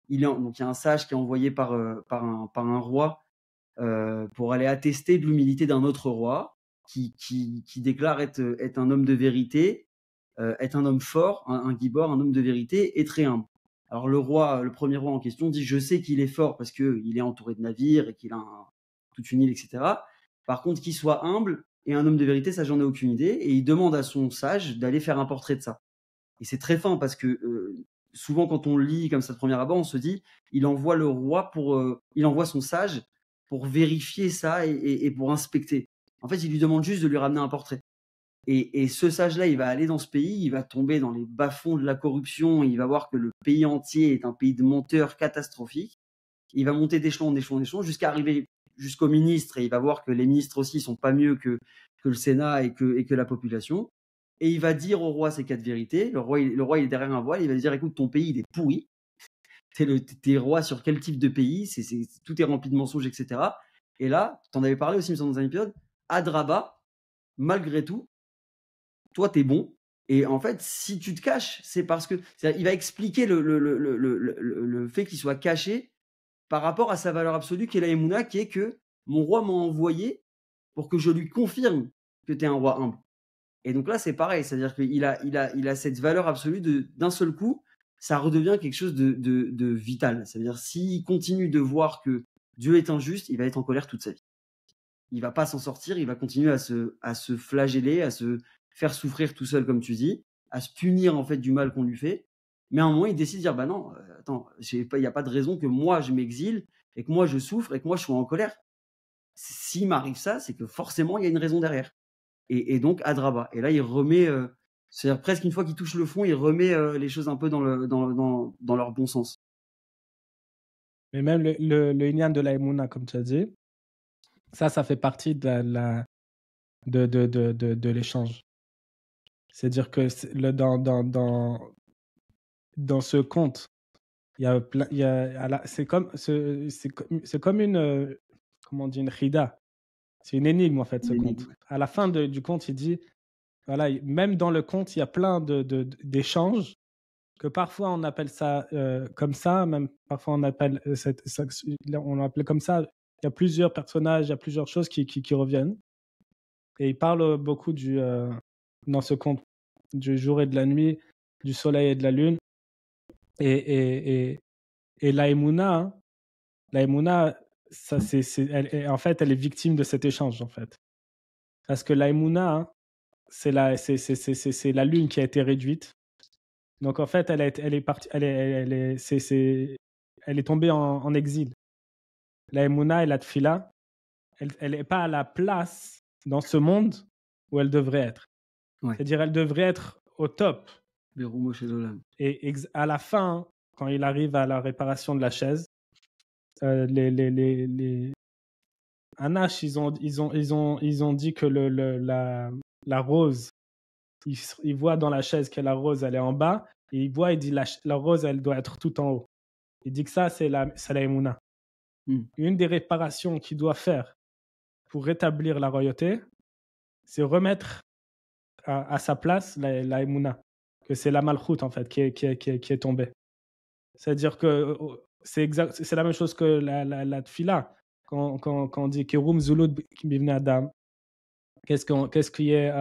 Donc il y a un sage qui est envoyé par un roi pour aller attester de l'humilité d'un autre roi qui déclare être un homme de vérité, être un homme fort, un gibor, un homme de vérité et très humble. Alors le premier roi en question dit je sais qu'il est fort parce qu'il est entouré de navires et qu'il a toute une île, etc. Par contre, qu'il soit humble et un homme de vérité, ça j'en ai aucune idée. Et il demande à son sage d'aller faire un portrait de ça. Et c'est très fin parce que souvent quand on lit comme ça de première abord, on se dit, il envoie le roi il envoie son sage pour vérifier ça et pour inspecter. En fait, il lui demande juste de lui ramener un portrait. Et ce sage-là, il va aller dans ce pays, il va tomber dans les bas-fonds de la corruption, il va voir que le pays entier est un pays de menteurs catastrophique. Il va monter d'échelon en échelon en échelon jusqu'à arriver jusqu'au ministre, et il va voir que les ministres aussi sont pas mieux que le Sénat et que la population. Et il va dire au roi ces 4 vérités. Le roi, il est derrière un voile, il va lui dire, écoute, ton pays, il est pourri. T'es roi sur quel type de pays, tout est rempli de mensonges, etc. Et là, t'en avais parlé aussi, dans un épisode, Adraba, malgré tout, toi, t'es bon. Et en fait, si tu te caches, c'est parce que il va expliquer le fait qu'il soit caché par rapport à sa valeur absolue, qui est la Emouna, qui est que mon roi m'a envoyé pour que je lui confirme que tu es un roi humble. Et donc là, c'est pareil, c'est-à-dire qu'il a cette valeur absolue d'un seul coup, ça redevient quelque chose de vital. C'est-à-dire, s'il continue de voir que Dieu est injuste, il va être en colère toute sa vie. Il va pas s'en sortir, il va continuer à se flageller, à se faire souffrir tout seul, comme tu dis, à se punir en fait du mal qu'on lui fait. Mais à un moment, il décide de dire, bah non, attends, il n'y a pas de raison que moi je m'exile et que moi je souffre et que moi je sois en colère. S'il m'arrive ça, c'est que forcément il y a une raison derrière. Et donc Adraba. Et là, il remet, c'est-à-dire presque une fois qu'il touche le fond, il remet les choses un peu dans leur bon sens. Mais même le Inyan de la Emouna, comme tu as dit, ça fait partie de l'échange. C'est-à-dire que dans ce conte, il y a plein, c'est comme une, comment on dit, une chida. C'est une énigme en fait, ce conte. À la fin du conte, il dit, voilà, même dans le conte, il y a plein d'échanges que parfois on appelle ça comme ça, même parfois on appelle on l'appelle comme ça. Il y a plusieurs personnages, il y a plusieurs choses qui reviennent. Et il parle beaucoup dans ce conte du jour et de la nuit, du soleil et de la lune. Et la Emouna, ça, en fait, elle est victime de cet échange, en fait. Parce que la Emouna, c'est la lune qui a été réduite. Donc, en fait, elle est tombée en exil. La Emouna et la Tfila, elle n'est pas à la place dans ce monde où elle devrait être. Ouais. C'est-à-dire, elle devrait être au top. Et à la fin, quand il arrive à la réparation de la chaise, les Anash, ils ont dit que la rose, il voit dans la chaise que la rose, elle est en bas, et il dit la rose, elle doit être tout en haut. Il dit que ça, c'est la Emouna. Une des réparations qu'il doit faire pour rétablir la royauté, c'est remettre à sa place la Emouna, que c'est la Malchut, en fait, qui est tombée. C'est-à-dire que c'est la même chose que la Tfila. Quand on dit Kerum Zulud Bivne Adam, qu'est-ce qui est,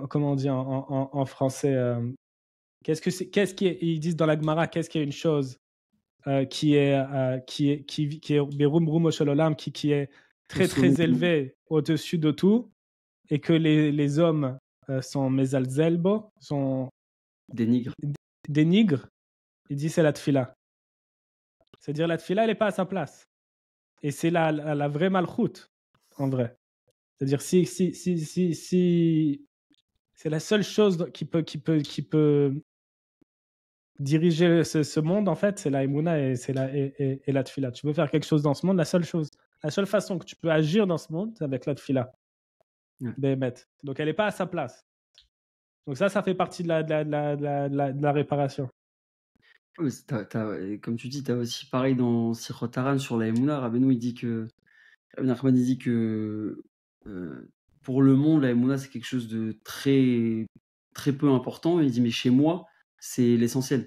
comment on dit en français, qu'est-ce qui est, ils disent dans la Gemara, qu'est-ce qui est une chose qui est Berum Rum Oshololam, qui est très très élevé au-dessus de tout, et que les hommes sont Mezalzelbo, sont des nigres. Il dit c'est la Tfila. C'est-à-dire la Tfila, elle n'est pas à sa place. Et c'est la vraie malchoute, en vrai. C'est-à-dire si c'est la seule chose qui peut diriger ce monde, en fait, c'est la Emouna et la Tfila. Tu peux faire quelque chose dans ce monde, la seule façon que tu peux agir dans ce monde, c'est avec la Tfila. Ouais. Donc elle n'est pas à sa place. Donc ça fait partie de la réparation. Oui, comme tu dis, tu as aussi pareil dans Sichot Haran sur la Emouna. Rabbeinu, il dit que pour le monde, la Emouna, c'est quelque chose de très, très peu important. Il dit, mais chez moi, c'est l'essentiel.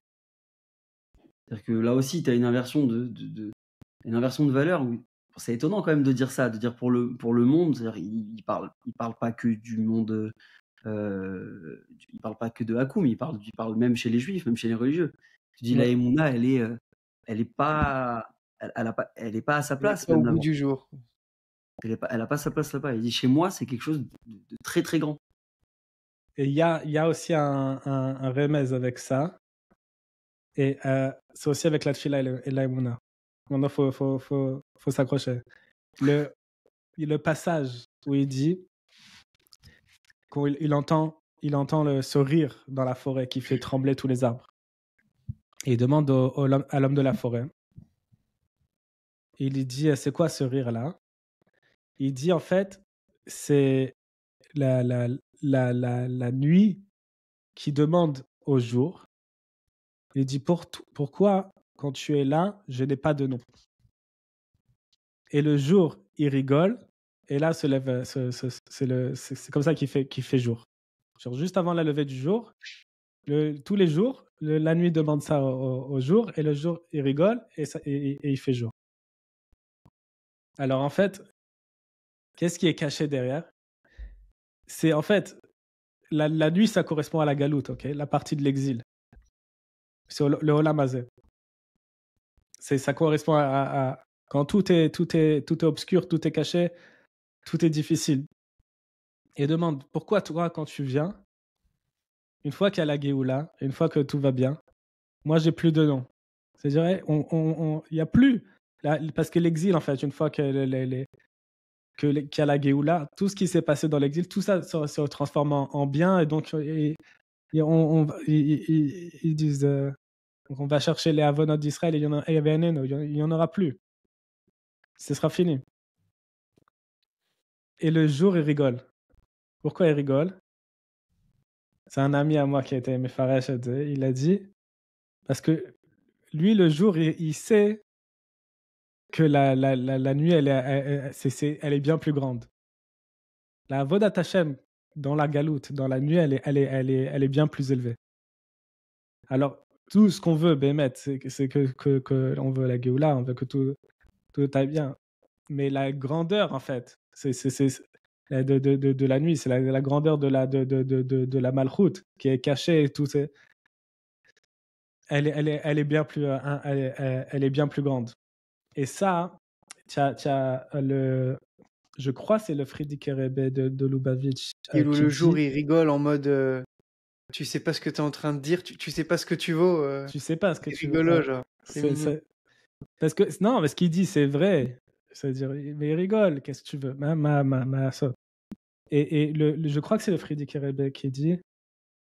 C'est-à-dire que là aussi, tu as une inversion de valeur. C'est étonnant quand même de dire ça, de dire pour le monde. C'est-à-dire, il parle pas que du monde, il parle pas que de Hakoum, il parle même chez les Juifs, même chez les religieux. Tu dis, la Emouna, elle est pas à sa place. Même au bout du jour. Elle a pas sa place là-bas. Il dit, chez moi, c'est quelque chose de très, très grand. Et il y a aussi un remèze avec ça. Et c'est aussi avec la tfila et la émouna. Maintenant, faut s'accrocher. Le passage où il dit qu'il entend ce rire dans la forêt qui fait trembler tous les arbres. Et il demande à l'homme de la forêt. Il lui dit, c'est quoi ce rire-là? Il dit, en fait, c'est la nuit qui demande au jour. Il dit, pourquoi, quand tu es là, je n'ai pas de nom? Et le jour, il rigole, et là se lève, c'est comme ça qu'il fait jour. Genre, juste avant la levée du jour, tous les jours, la nuit demande ça au jour, et le jour, il rigole, et il fait jour. Alors, en fait, qu'est-ce qui est caché derrière? C'est, en fait, la nuit, ça correspond à la galoute, ok? La partie de l'exil. C'est le Olam Hazeh. Ça correspond à quand tout est obscur, tout est caché, tout est difficile. Et demande, pourquoi toi, quand tu viens, une fois qu'il y a la Géoula, une fois que tout va bien, moi, j'ai plus de nom. C'est-à-dire, il n'y a plus. Parce que l'exil, en fait, une fois qu'il y a la Géoula, tout ce qui s'est passé dans l'exil, tout ça se transforme en bien. Et donc, ils disent, donc on va chercher les Avonot d'Israël et il n'y en aura plus. Ce sera fini. Et le jour, il rigole. Pourquoi il rigole? C'est un ami à moi qui a été Mefaresh, il a dit, parce que lui, le jour, il sait que la nuit, elle est bien plus grande. La Avodat Hashem, dans la galoute, dans la nuit, elle est bien plus élevée. Alors, tout ce qu'on veut, Bémet, c'est que on veut la Géoula, on veut que tout aille bien. Mais la grandeur, en fait, de la nuit, c'est la grandeur de la Malchoute qui est cachée et tout. Elle est bien plus, elle est bien plus grande. Et ça, je crois que c'est le Friedrich Rebbe de Lubavitch. Et où le jour, il rigole en mode tu sais pas ce que tu es en train de dire, tu sais pas ce que tu vaux. Tu sais pas ce que tu rigolo, veux. genre. Parce que, non, mais ce qu'il dit, c'est vrai. C'est-à-dire, mais il rigole, qu'est-ce que tu veux? Et je crois que c'est le Friedrich Rebbe qui dit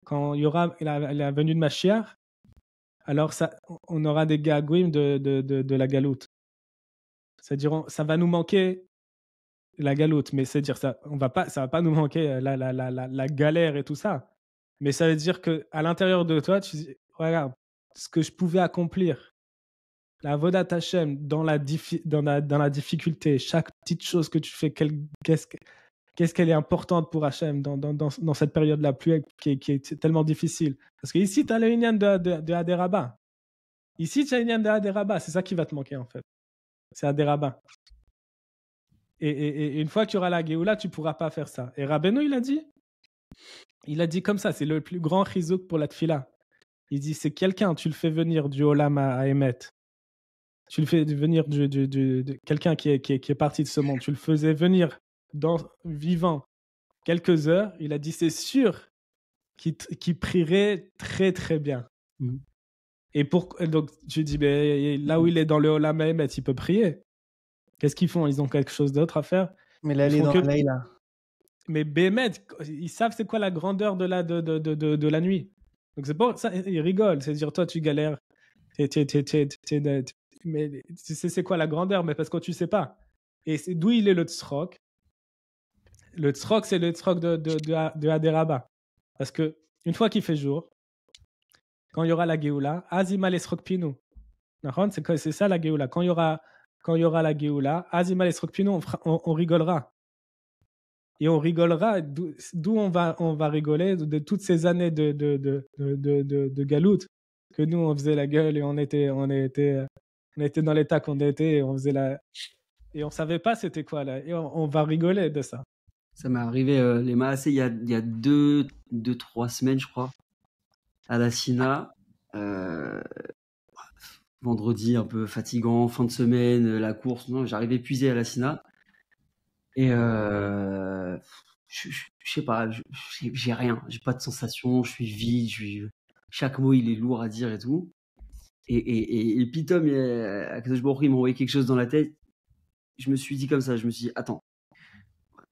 quand il y aura la venue de Mashiach, alors on aura des gagouim de la galoute. C'est-à-dire, ça va nous manquer la galoute, mais c'est-à-dire, ça va pas nous manquer la galère et tout ça. Mais ça veut dire qu'à l'intérieur de toi, tu dis, regarde, ce que je pouvais accomplir, la Avodat Hashem, dans la difficulté, chaque petite chose que tu fais, qu'est-ce qu'elle est importante pour Hashem dans cette période-là qui est tellement difficile. Parce que ici, tu as le Inyan de Aderaba. Ici, tu as le Inyan de Aderaba. C'est ça qui va te manquer, en fait. C'est Aderaba. Et une fois qu'il y aura la Géoula, tu ne pourras pas faire ça. Et Rabbeinu, il a dit comme ça, c'est le plus grand chizouk pour la tfila. Il dit, c'est quelqu'un, tu le fais venir du Olam à Emet. Tu le fais venir de quelqu'un qui est parti de ce monde. Tu le faisais venir vivant quelques heures. Il a dit, c'est sûr qu'il prierait très, très bien. Mm. Et donc, tu dis, ben, là où il est dans le Olam à Emet, il peut prier. Qu'est-ce qu'ils font? Ils ont quelque chose d'autre à faire? Mais là, elle est dans la Laïla. Mais Bémet, ils savent c'est quoi la grandeur de la nuit. Donc c'est pas ça, ils rigolent. C'est-à-dire, toi, tu galères. Mais tu sais c'est quoi la grandeur, mais parce que tu sais pas. Et c'est d'où il est le tzrok. Le tzrok, c'est le tzrok de Aderaba. Parce que une fois qu'il fait jour, quand il y aura la Géoula, Azima les tzrok pinu. C'est ça la Géoula. Quand il y aura la Géoula, Azima les tzrok pinu, on rigolera. Et on rigolera, d'où on va rigoler de toutes ces années de galoute que nous on faisait la gueule et on était dans l'état qu'on était et on faisait et on savait pas c'était quoi là et on va rigoler de ça. Ça m'est arrivé les Maasé il y a 2-3 semaines je crois à la Sina. Vendredi un peu fatigant, fin de semaine, la course, non, j'arrive épuisé à la Sina. Et je sais pas, j'ai rien, j'ai pas de sensation, je suis vide, chaque mot il est lourd à dire et tout. Et Pitom, Akadosh Baruch Hu, il m'a envoyé quelque chose dans la tête. Je me suis dit comme ça, je me suis dit, attends,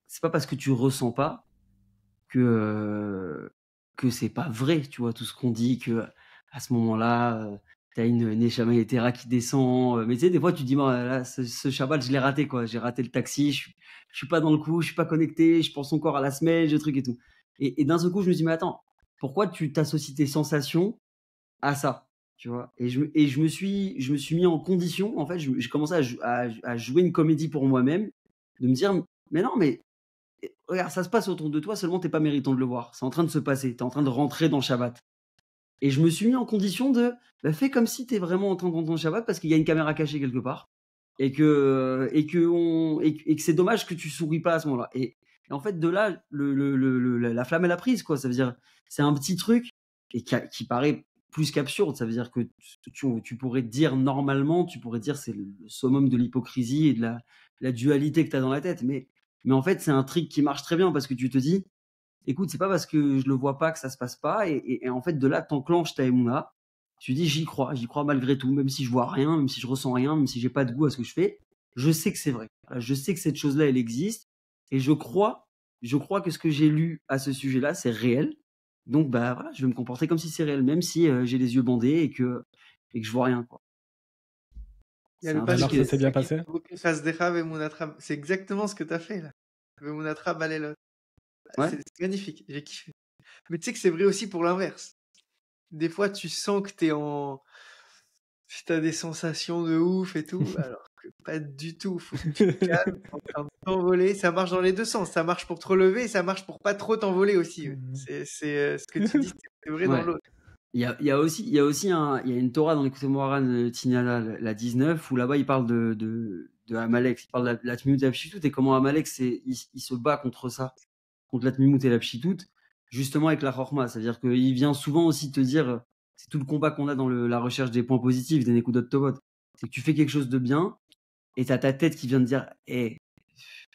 c'est pas parce que tu ressens pas que c'est pas vrai, tu vois, tout ce qu'on dit, que à ce moment-là, t'as une Neshama Yetera qui descend. Mais tu sais, des fois, tu te dis, bon, là, ce Shabbat, je l'ai raté, quoi. J'ai raté le taxi, je suis pas dans le coup, je suis pas connecté, je pense encore à la semaine, je truc et tout. Et d'un seul coup, je me dis, mais attends, pourquoi tu t'associes tes sensations à ça, tu vois? Et je me suis mis en condition, en fait, j'ai commencé à jouer une comédie pour moi-même, de me dire, mais non, mais regarde, ça se passe autour de toi, seulement t'es pas méritant de le voir. C'est en train de se passer, t'es en train de rentrer dans Shabbat. Et je me suis mis en condition de fais comme si t'es vraiment en train de rentrer dans Shabbat parce qu'il y a une caméra cachée quelque part et que c'est dommage que tu souris pas à ce moment-là. Et en fait, de là, la flamme elle a prise, quoi. Ça veut dire, c'est un petit truc et qui paraît plus qu'absurde. Ça veut dire que tu pourrais dire normalement, tu pourrais dire c'est le summum de l'hypocrisie et de la dualité que t'as dans la tête. Mais en fait, c'est un trick qui marche très bien parce que tu te dis, écoute, c'est pas parce que je le vois pas que ça se passe pas. Et en fait, de là, t'enclenches ta émouna. Tu dis, j'y crois malgré tout, même si je vois rien, même si je ressens rien, même si j'ai pas de goût à ce que je fais. Je sais que c'est vrai. Je sais que cette chose-là, elle existe. Et je crois que ce que j'ai lu à ce sujet-là, c'est réel. Donc, bah voilà, je vais me comporter comme si c'est réel, même si j'ai les yeux bandés et que je vois rien, quoi. Il y a le Alors passage ça s'est bien passé? C'est exactement ce que tu as fait là. Vemunatra Balelot. Ouais. C'est magnifique, j'ai kiffé. Mais tu sais que c'est vrai aussi pour l'inverse. Des fois, tu sens que t'as des sensations de ouf et tout, alors que pas du tout. Faut que tu te calmes, t'es en train de t'envoler. Ça marche dans les deux sens. Ça marche pour te relever et ça marche pour pas trop t'envoler aussi. C'est ce que tu dis, c'est vrai dans l'autre. Il y a aussi il y a une Torah dans l'écoute Moharan Tignana, la 19, où là-bas il parle de Amalek, il parle de la Tmimout et la Pshitout, et comment Amalek il se bat contre ça, contre la Tmimout et la Pshitout, justement avec la Chorma. C'est-à-dire qu'il vient souvent aussi te dire, c'est tout le combat qu'on a dans la recherche des points positifs, des Nekudot Tovot. C'est que tu fais quelque chose de bien, et t'as ta tête qui vient te dire,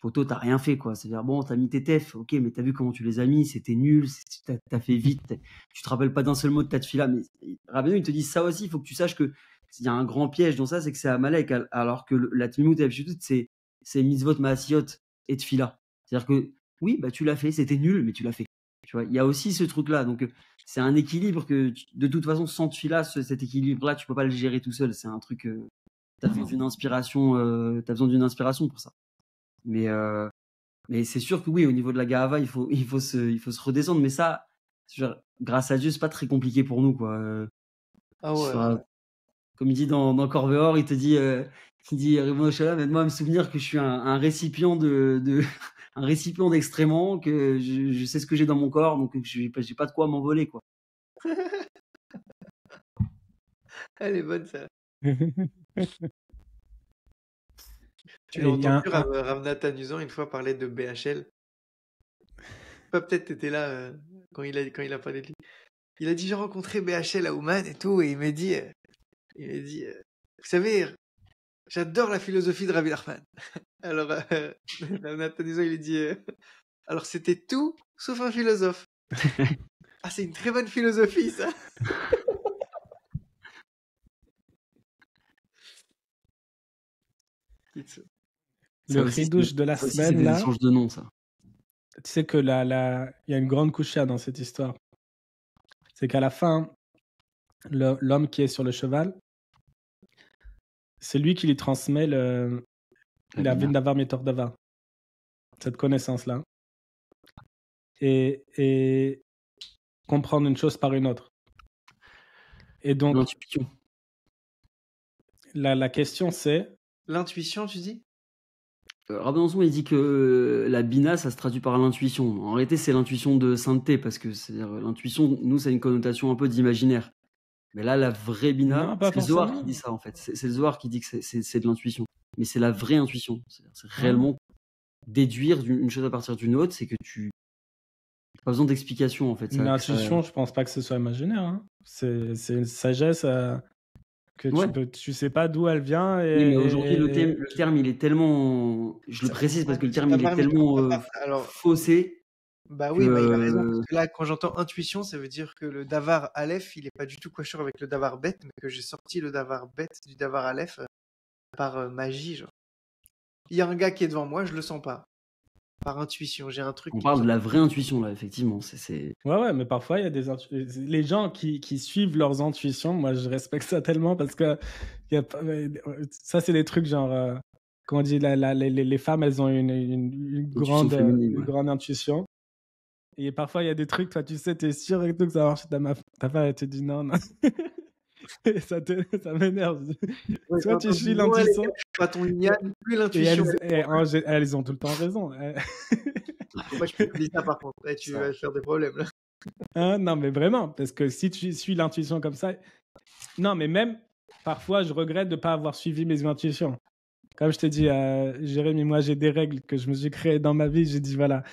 poto, t'as rien fait, quoi. C'est-à-dire, bon, t'as mis tes tefs, ok, mais t'as vu comment tu les as mis, c'était nul, t'as fait vite, tu te rappelles pas d'un seul mot de ta tefila. Mais Rabbeinu, il te dit ça aussi, il faut que tu saches que il y a un grand piège dans ça, c'est que c'est Amalek, alors que la Tmimout et la Pshitout, c'est mitzvot maasiot et tefila. C'est-à-dire que, oui, bah, tu l'as fait, c'était nul, mais tu l'as fait. Tu vois, il y a aussi ce truc-là. Donc, c'est un équilibre que, de toute façon, sans tefila, cet équilibre-là, tu peux pas le gérer tout seul. C'est un truc, t'as besoin d'une inspiration pour ça. Mais c'est sûr que oui, au niveau de la Gahava, il faut se redescendre. Mais ça, grâce à Dieu, c'est pas très compliqué pour nous, quoi. Ah ouais. Comme il dit dans Corvéor, il dit Ribono Shalom, aide-moi à me souvenir que je suis un récipient un récipient d'excréments, que je sais ce que j'ai dans mon corps, donc j'ai pas de quoi m'envoler, quoi. Elle est bonne, ça. Tu l'as entendu, Rav Nathan Uzan, une fois parler de BHL. Peut-être t'étais là quand il a parlé de lui. Il a dit, j'ai rencontré BHL à Ouman et tout, et il m'a dit, vous savez, j'adore la philosophie de Rabbi Nachman. Alors, Rav Nathan Uzan, il a dit, alors c'était tout sauf un philosophe. Ah, c'est une très bonne philosophie, ça. Le ridouche de la semaine, là, de nom, ça. Tu sais que il y a une grande coucha dans cette histoire. C'est qu'à la fin, l'homme qui est sur le cheval, c'est lui qui lui transmet la Vindavar Metor Davar, cette connaissance-là. Et comprendre une chose par une autre. Et donc, l'intuition. La question, c'est... L'intuition, tu dis? Rabbi Nanson, il dit que la bina, ça se traduit par l'intuition. En réalité, c'est l'intuition de sainteté, parce que l'intuition, nous, ça a une connotation un peu d'imaginaire. Mais là, la vraie bina, c'est le Zohar qui dit ça, en fait. C'est le Zohar qui dit que c'est de l'intuition. Mais c'est la vraie intuition. C'est réellement déduire une chose à partir d'une autre, c'est que tu n'as pas besoin d'explication, en fait. L'intuition, je pense pas que ce soit imaginaire. Hein. C'est une sagesse... que tu sais pas d'où elle vient. Oui, mais aujourd'hui, le terme, il est tellement... Je le précise parce que le terme, il est tellement faussé Bah que oui, bah il a raison. Parce que là, quand j'entends intuition, ça veut dire que le davar Aleph, il est pas du tout coiffeur avec le davar Bet, mais que j'ai sorti le davar Bet du davar Aleph par magie, genre. Il y a un gars qui est devant moi, je le sens pas. Par intuition, j'ai un truc on qui me parle de sort. la vraie intuition là, effectivement. Ouais, mais parfois, il y a les gens qui suivent leurs intuitions. Moi, je respecte ça tellement parce que ça, c'est des trucs genre, comment on dit, les femmes, elles ont une Intuition grande, féminine, une ouais. grande intuition. Et parfois, il y a des trucs, toi, tu sais, t'es sûr et tout que ça marche. Ta femme, elle te dit non, non. Et ça m'énerve. Ouais, Soit quand tu on suis dit moins les l'intuition, pas ton lignane, plus et l'intuition. elles ont tout le temps raison. Moi, je peux te dire ça par contre. Eh, tu Ça. vas te faire des problèmes là. Hein, non, mais vraiment, parce que si tu suis l'intuition comme ça, non, mais même parfois, je regrette de ne pas avoir suivi mes intuitions. Comme je t'ai dit, Jérémy, moi, j'ai des règles que je me suis créées dans ma vie. J'ai dit, voilà,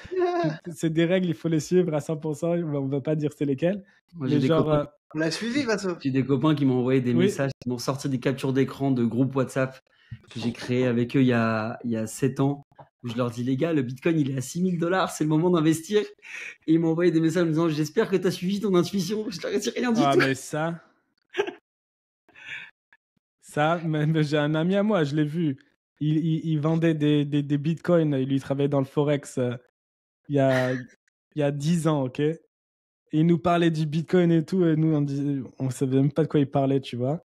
c'est des règles, il faut les suivre à 100%. On ne va pas dire c'est lesquelles. Moi, Mais genre, On l'a suivi, Vasso. j'ai des copains qui m'ont envoyé des Oui. messages, qui m'ont sorti des captures d'écran de groupes WhatsApp que j'ai créé avec eux il y a 7 ans. Où je leur dis, les gars, le Bitcoin, il est à $6 000, c'est le moment d'investir. Et ils m'ont envoyé des messages en me disant, j'espère que tu as suivi ton intuition. Je leur ai dit rien du tout. mais ça, même j'ai un ami à moi, je l'ai vu. Il vendait des bitcoins, il lui travaillait dans le Forex il y a 10 ans, ok? Et il nous parlait du bitcoin et tout, et nous, on savait même pas de quoi il parlait, tu vois.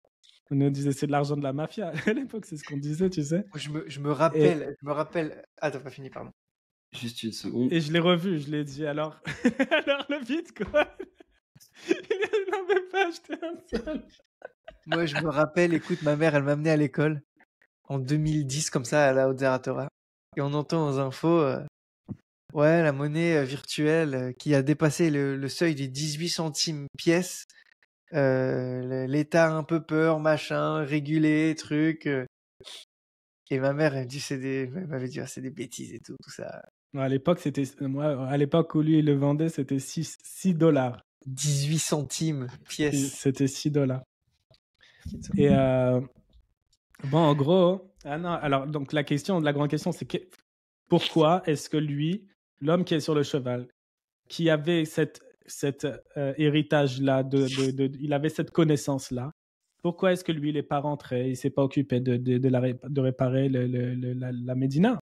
On nous disait c'est de l'argent de la mafia. À l'époque, c'est ce qu'on disait, tu sais. Je me rappelle. Ah, t'as pas fini, pardon. Juste une seconde. Et je l'ai revu, je l'ai dit alors. Alors le bitcoin, il n'avait pas acheté un seul. Moi, je me rappelle, écoute, ma mère, elle m'a amené à l'école en 2010, comme ça, à la Haute-Zeratora. Et on entend aux infos, ouais, la monnaie virtuelle qui a dépassé le seuil des 18 centimes pièce. L'État a un peu peur, machin, régulé, truc. Et ma mère, elle m'avait dit, ah, c'est des bêtises et tout ça. À l'époque, à l'époque où lui il le vendait, c'était 6 $. 18 centimes pièce. C'était 6 $. Et bon, en gros, non, alors donc la grande question, c'est pourquoi est-ce que lui, l'homme qui est sur le cheval, qui avait cet héritage-là, il avait cette connaissance-là, pourquoi est-ce que lui, il n'est pas rentré, il ne s'est pas occupé de réparer la Médina,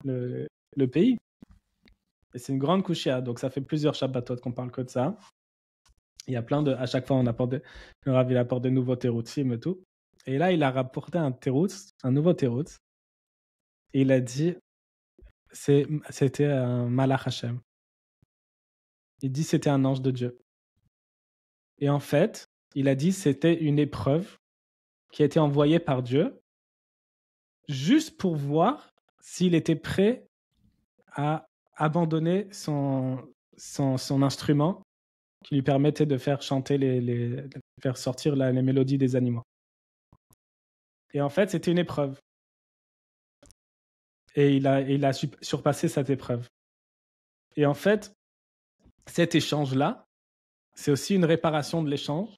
le pays? Et c'est une grande couchia, donc ça fait plusieurs Shabbatot qu'on parle que de ça. Il y a à chaque fois, le Rav, il apporte des nouveaux terutzim et tout. Et là, il a rapporté un nouveau teroutz. Et il a dit, c'était un Malach Hashem. Il dit c'était un ange de Dieu. Et en fait, il a dit c'était une épreuve qui a été envoyée par Dieu juste pour voir s'il était prêt à abandonner son instrument qui lui permettait de faire chanter de faire sortir les mélodies des animaux. Et en fait, c'était une épreuve. Et il a surpassé cette épreuve. Et en fait, cet échange-là, c'est aussi une réparation de l'échange,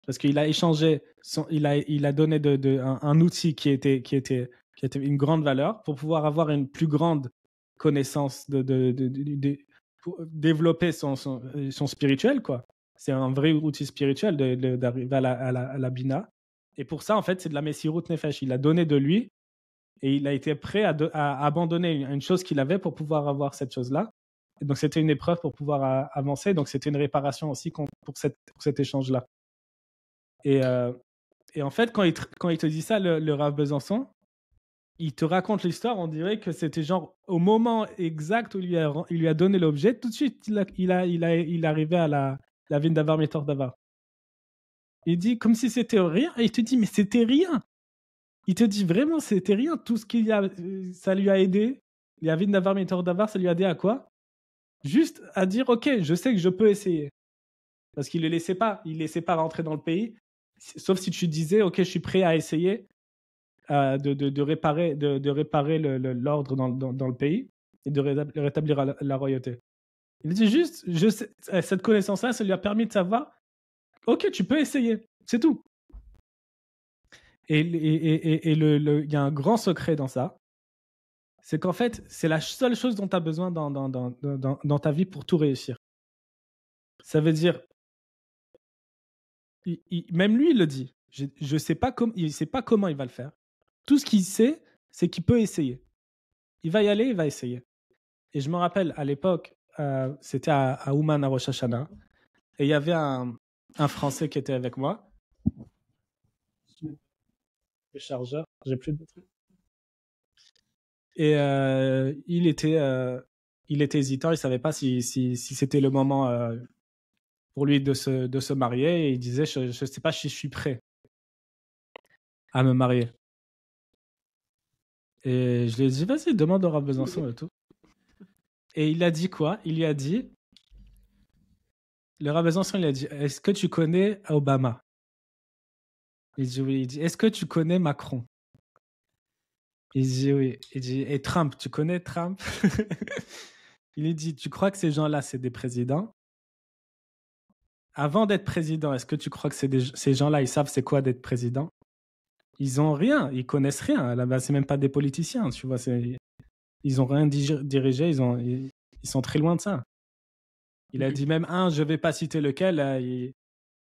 parce qu'il a échangé, il a donné un outil qui était une grande valeur pour pouvoir avoir une plus grande connaissance pour développer son spirituel, quoi. C'est un vrai outil spirituel d'arriver à la Bina. Et pour ça, en fait, c'est de la Messirut Nefesh. Il a donné de lui et il a été prêt à abandonner une chose qu'il avait pour pouvoir avoir cette chose-là. Et donc, c'était une épreuve pour pouvoir avancer. Donc, c'était une réparation aussi pour cet échange-là. Et en fait, quand il te dit ça, le Rav Besançon, il te raconte l'histoire, on dirait que c'était genre au moment exact où il lui a donné l'objet, tout de suite, il arrivait à la ville d'Avar Métor d'Avar. Il dit comme si c'était rien, et il te dit, mais c'était rien. Il te dit vraiment, c'était rien. Tout ce ça lui a aidé. La ville d'Avar Métor d'Avar, ça lui a aidé à quoi? Juste à dire, ok, je sais que je peux essayer. Parce qu'il ne laissait pas rentrer dans le pays, sauf si tu disais, ok, je suis prêt à essayer de réparer l'ordre dans le pays et de rétablir la royauté. Il dit juste, cette connaissance-là, ça lui a permis de savoir, ok, tu peux essayer, c'est tout. Et il y a un grand secret dans ça, c'est qu'en fait, c'est la seule chose dont tu as besoin dans ta vie pour tout réussir. Ça veut dire, même lui, il le dit. Je sais pas il ne sait pas comment il va le faire. Tout ce qu'il sait, c'est qu'il peut essayer. Il va y aller, il va essayer. Et je me rappelle, à l'époque, c'était à Ouman, à Rosh Hashanah, et il y avait un Français qui était avec moi. Le chargeur, j'ai plus de batterie. Et il était hésitant, il ne savait pas si c'était le moment pour lui de se marier. Et il disait, je ne sais pas si je suis prêt à me marier. Et je lui ai dit, vas-y, demande au Rav Besançon et tout. Et il a dit quoi? Il lui a dit, le Rav Besançon, il a dit, est-ce que tu connais Obama? Il dit oui. Il dit, est-ce que tu connais Macron? Il dit oui. Il dit, et Trump, tu connais Trump? Il lui dit, tu crois que ces gens-là, c'est des présidents? Avant d'être président, est-ce que tu crois que ces gens-là, ils savent c'est quoi d'être président? Ils ont rien, ils connaissent rien. Là-bas, c'est même pas des politiciens, tu vois. Ils ont rien dirigé, ils sont très loin de ça. Il a dit même je vais pas citer lequel,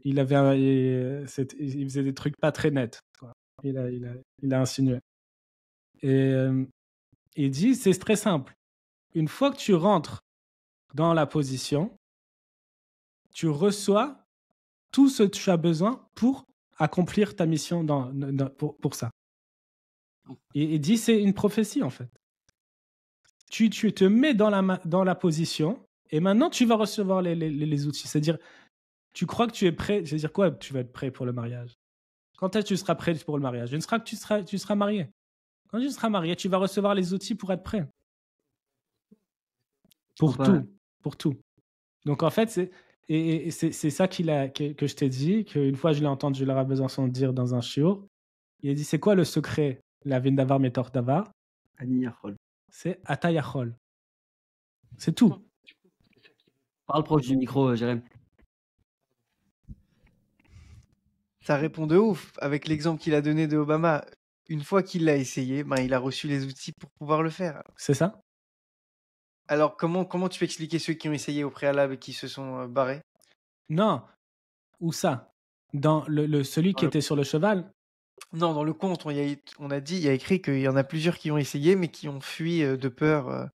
il faisait des trucs pas très nets. Il a insinué. Et il dit, c'est très simple. Une fois que tu rentres dans la position, tu reçois tout ce que tu as besoin pour accomplir ta mission pour ça. Et il dit, c'est une prophétie en fait. Tu te mets dans la position et maintenant tu vas recevoir les outils. C'est-à-dire, tu crois que tu es prêt. C'est-à-dire quoi, tu vas être prêt pour le mariage? Quand est-ce que tu seras prêt pour le mariage? Une fois que tu seras marié. Quand tu seras marié, tu vas recevoir les outils pour être prêt. Pour tout. Donc en fait, c'est ça que je t'ai dit, qu'une fois je l'ai entendu le Rav Besançon dire dans un shiur. Il a dit, c'est quoi le secret? La vin davar metor davar. Ani Yachol. C'est ata yachol. C'est tout. Parle proche du micro, Jérém. Ça répond de ouf avec l'exemple qu'il a donné de Obama. Une fois qu'il l'a essayé, il a reçu les outils pour pouvoir le faire. C'est ça? Alors, comment tu peux expliquer ceux qui ont essayé au préalable et qui se sont barrés? Non. Où ça? Dans celui qui était sur le cheval? Non, dans le conte, il y a écrit qu'il y en a plusieurs qui ont essayé, mais qui ont fui de peur.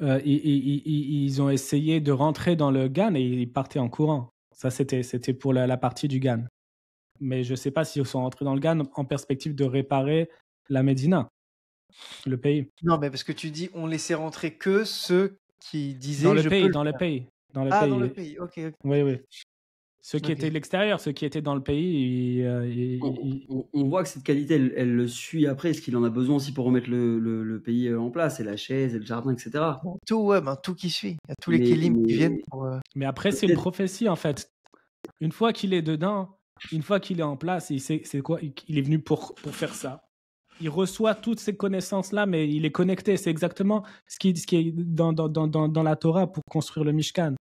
Ils ont essayé de rentrer dans le GAN et ils partaient en courant. Ça, c'était pour la partie du GAN. Mais je ne sais pas s'ils sont rentrés dans le GAN en perspective de réparer la Médina, le pays. Non, mais parce que tu dis on laissait rentrer que ceux qui disaient dans le pays. Dans le pays, ok. Oui. Ceux qui étaient de l'extérieur, ceux qui étaient dans le pays, on voit que cette qualité, elle le suit après, ce qu'il en a besoin aussi pour remettre le pays en place, et la chaise, et le jardin, etc. Tout qui suit. Il y a tous les kélim qui viennent pour... Mais après, c'est une prophétie, en fait. Une fois qu'il est dedans, une fois qu'il est en place, il sait c'est quoi. Il est venu pour faire ça. Il reçoit toutes ces connaissances-là, mais il est connecté. C'est exactement ce qui est dans la Torah pour construire le Mishkan.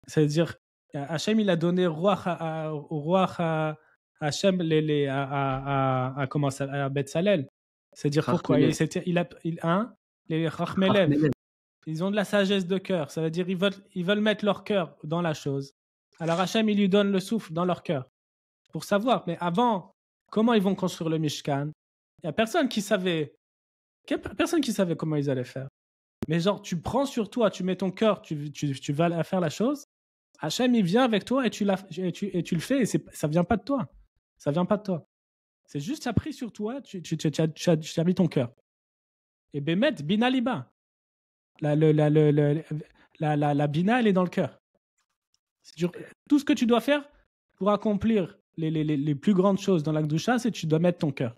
C'est-à-dire, Hachem, il a donné au roi Hachem à Betzalel. C'est-à-dire pourquoi les Rachmelev. Ils ont de la sagesse de cœur. Ça veut dire ils veulent mettre leur cœur dans la chose. Alors Hachem, il lui donne le souffle dans leur cœur pour savoir. Mais avant, comment ils vont construire le Mishkan? Il n'y a personne qui savait comment ils allaient faire. Mais genre, tu prends sur toi, tu mets ton cœur, tu vas faire la chose. Hachem, il vient avec toi et tu le fais. Et ça ne vient pas de toi. Ça vient pas de toi. C'est juste, ça a pris sur toi, tu as mis ton cœur. Et Bémet, Bina Liba. La Bina, elle est dans le cœur. Tout ce que tu dois faire pour accomplir les plus grandes choses dans la Gdusha, c'est que tu dois mettre ton cœur.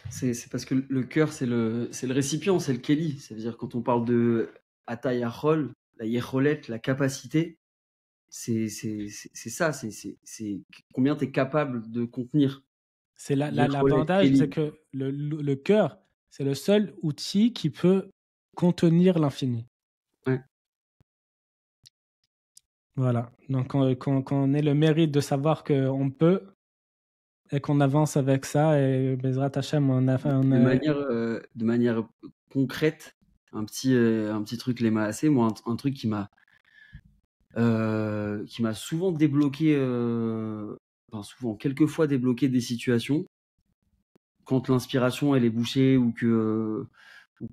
C'est parce que le cœur, c'est le récipient, c'est le Kéli. C'est-à-dire, quand on parle de Ata Yachol, la Yecholet, la capacité, c'est ça, c'est combien tu es capable de contenir. C'est l'avantage, c'est que le cœur, c'est le seul outil qui peut contenir l'infini. Ouais. Voilà. Donc, quand on ait le mérite de savoir qu'on peut, et qu'on avance avec ça. Et Bezrat Hashem, De manière concrète, un petit truc les assez, moi, un truc qui m'a souvent débloqué, souvent, quelques fois débloqué des situations quand l'inspiration elle est bouchée ou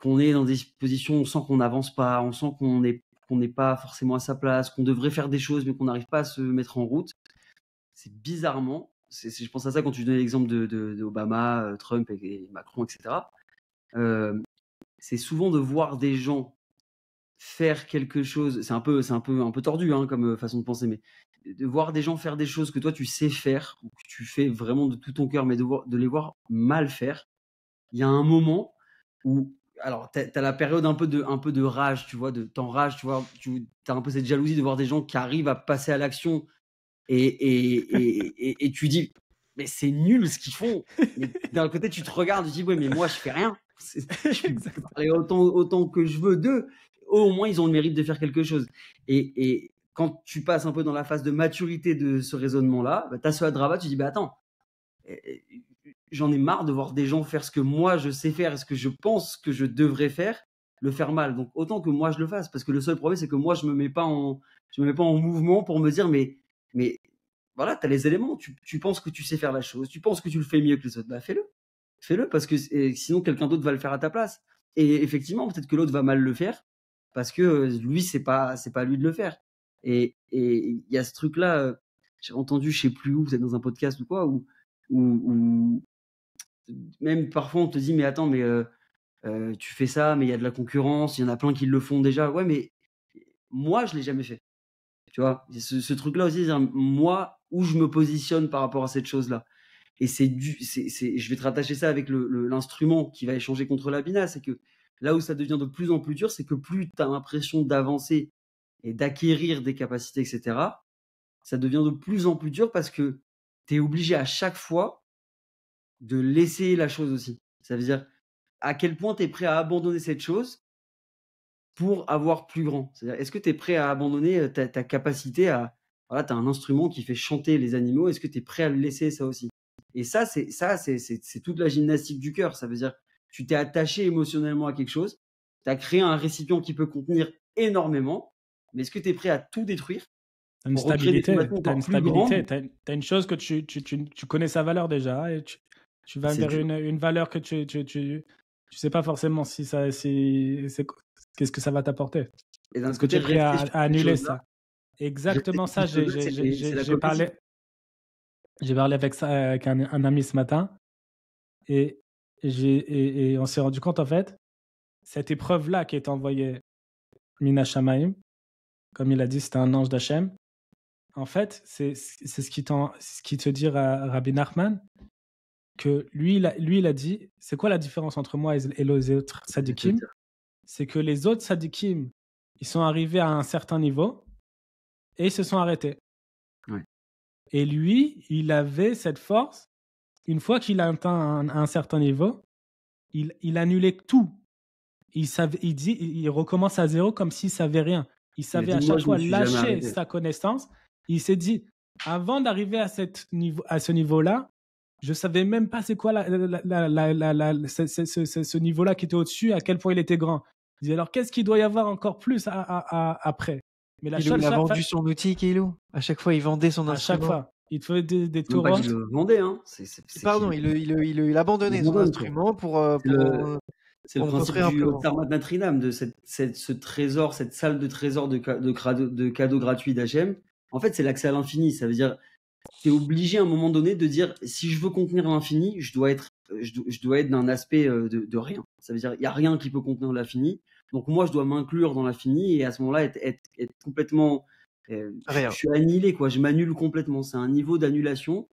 qu'on est dans des positions où on sent qu'on n'avance pas, on sent qu'on n'est pas forcément à sa place, qu'on devrait faire des choses mais qu'on n'arrive pas à se mettre en route. C'est bizarrement, je pense à ça quand tu donnais l'exemple d'Obama, Trump et Macron, etc. C'est souvent de voir des gens faire quelque chose, c'est un peu tordu comme façon de penser, mais de voir des gens faire des choses que toi tu sais faire, ou que tu fais vraiment de tout ton cœur, mais de les voir mal faire. Il y a un moment où, alors t'as la période un peu de rage, tu vois, t'enrages, tu vois, t'as un peu cette jalousie de voir des gens qui arrivent à passer à l'action et tu dis mais c'est nul ce qu'ils font. Mais d'un côté tu te regardes, tu dis ouais mais moi je fais rien. Je peux parler autant que je veux d'eux. Au moins ils ont le mérite de faire quelque chose. Et quand tu passes un peu dans la phase de maturité de ce raisonnement-là, t'as ce hadraba, tu dis bah attends, j'en ai marre de voir des gens faire ce que moi je sais faire et ce que je pense que je devrais faire, le faire mal. Donc autant que moi je le fasse, parce que le seul problème c'est que moi je me mets pas en mouvement pour me dire mais voilà, tu as les éléments, tu penses que tu sais faire la chose, tu penses que tu le fais mieux que les autres, bah fais-le parce que sinon quelqu'un d'autre va le faire à ta place. Et effectivement, peut-être que l'autre va mal le faire parce que lui c'est pas à lui de le faire. Et il y a ce truc là, j'ai entendu je sais plus où, vous êtes dans un podcast ou quoi, où même parfois on te dit mais attends mais tu fais ça mais il y a de la concurrence, il y en a plein qui le font déjà. Ouais mais moi je l'ai jamais fait. Tu vois, ce truc là aussi, c'est moi où je me positionne par rapport à cette chose là. Et je vais te rattacher ça avec l'instrument qui va échanger contre la bina, c'est que là où ça devient de plus en plus dur, c'est que plus tu as l'impression d'avancer et d'acquérir des capacités, etc., ça devient de plus en plus dur parce que tu es obligé à chaque fois de laisser la chose aussi. Ça veut dire à quel point tu es prêt à abandonner cette chose pour avoir plus grand. C'est-à-dire, est-ce que tu es prêt à abandonner ta capacité à... Voilà, tu as un instrument qui fait chanter les animaux, est-ce que tu es prêt à le laisser ça aussi? Et ça, c'est toute la gymnastique du cœur. Ça veut dire, tu t'es attaché émotionnellement à quelque chose, tu as créé un récipient qui peut contenir énormément, mais est-ce que tu es prêt à tout détruire? T'as une stabilité, t'as une chose que tu connais sa valeur déjà, et tu vas vers une valeur que tu sais pas forcément qu'est-ce que ça va t'apporter. Et d'un Est-ce que tu es prêt à annuler ça? Exactement ça, j'ai parlé avec un ami ce matin, et on s'est rendu compte, en fait, cette épreuve-là qui est envoyée Mina Shamaim, comme il a dit, c'était un ange d'Hachem. En fait, c'est ce qui te dit Rabbi Nachman, que lui, il a dit, c'est quoi la différence entre moi et les autres sadikim? C'est que les autres sadikim, ils sont arrivés à un certain niveau et ils se sont arrêtés. Oui. Et lui, il avait cette force, une fois qu'il a atteint un certain niveau, il annulait tout. Il recommence à zéro comme s'il savait rien. Il savait à chaque fois lâcher sa connaissance. Il s'est dit, avant d'arriver à ce niveau-là, je savais même pas c'est quoi ce niveau-là qui était au-dessus, à quel point il était grand. Il dit, alors qu'est-ce qu'il doit y avoir encore plus après? Mais il a vendu son outil, Kilo. À chaque fois, il vendait son instrument. À chaque fois. Il te faisait des tours. Il le vendait, hein. Pardon, il abandonnait son instrument pour c'est le principe du Tarmat Natrinam, de ce trésor, cette salle de trésor de cadeaux gratuits d'Hachem. En fait, c'est l'accès à l'infini. Ça veut dire, tu es obligé à un moment donné de dire, si je veux contenir l'infini, je dois être d'un aspect de rien. Ça veut dire, il n'y a rien qui peut contenir l'infini. Donc moi, je dois m'inclure dans l'infini et à ce moment-là, être complètement... je suis annihilé, quoi. Je m'annule complètement. C'est un niveau d'annulation,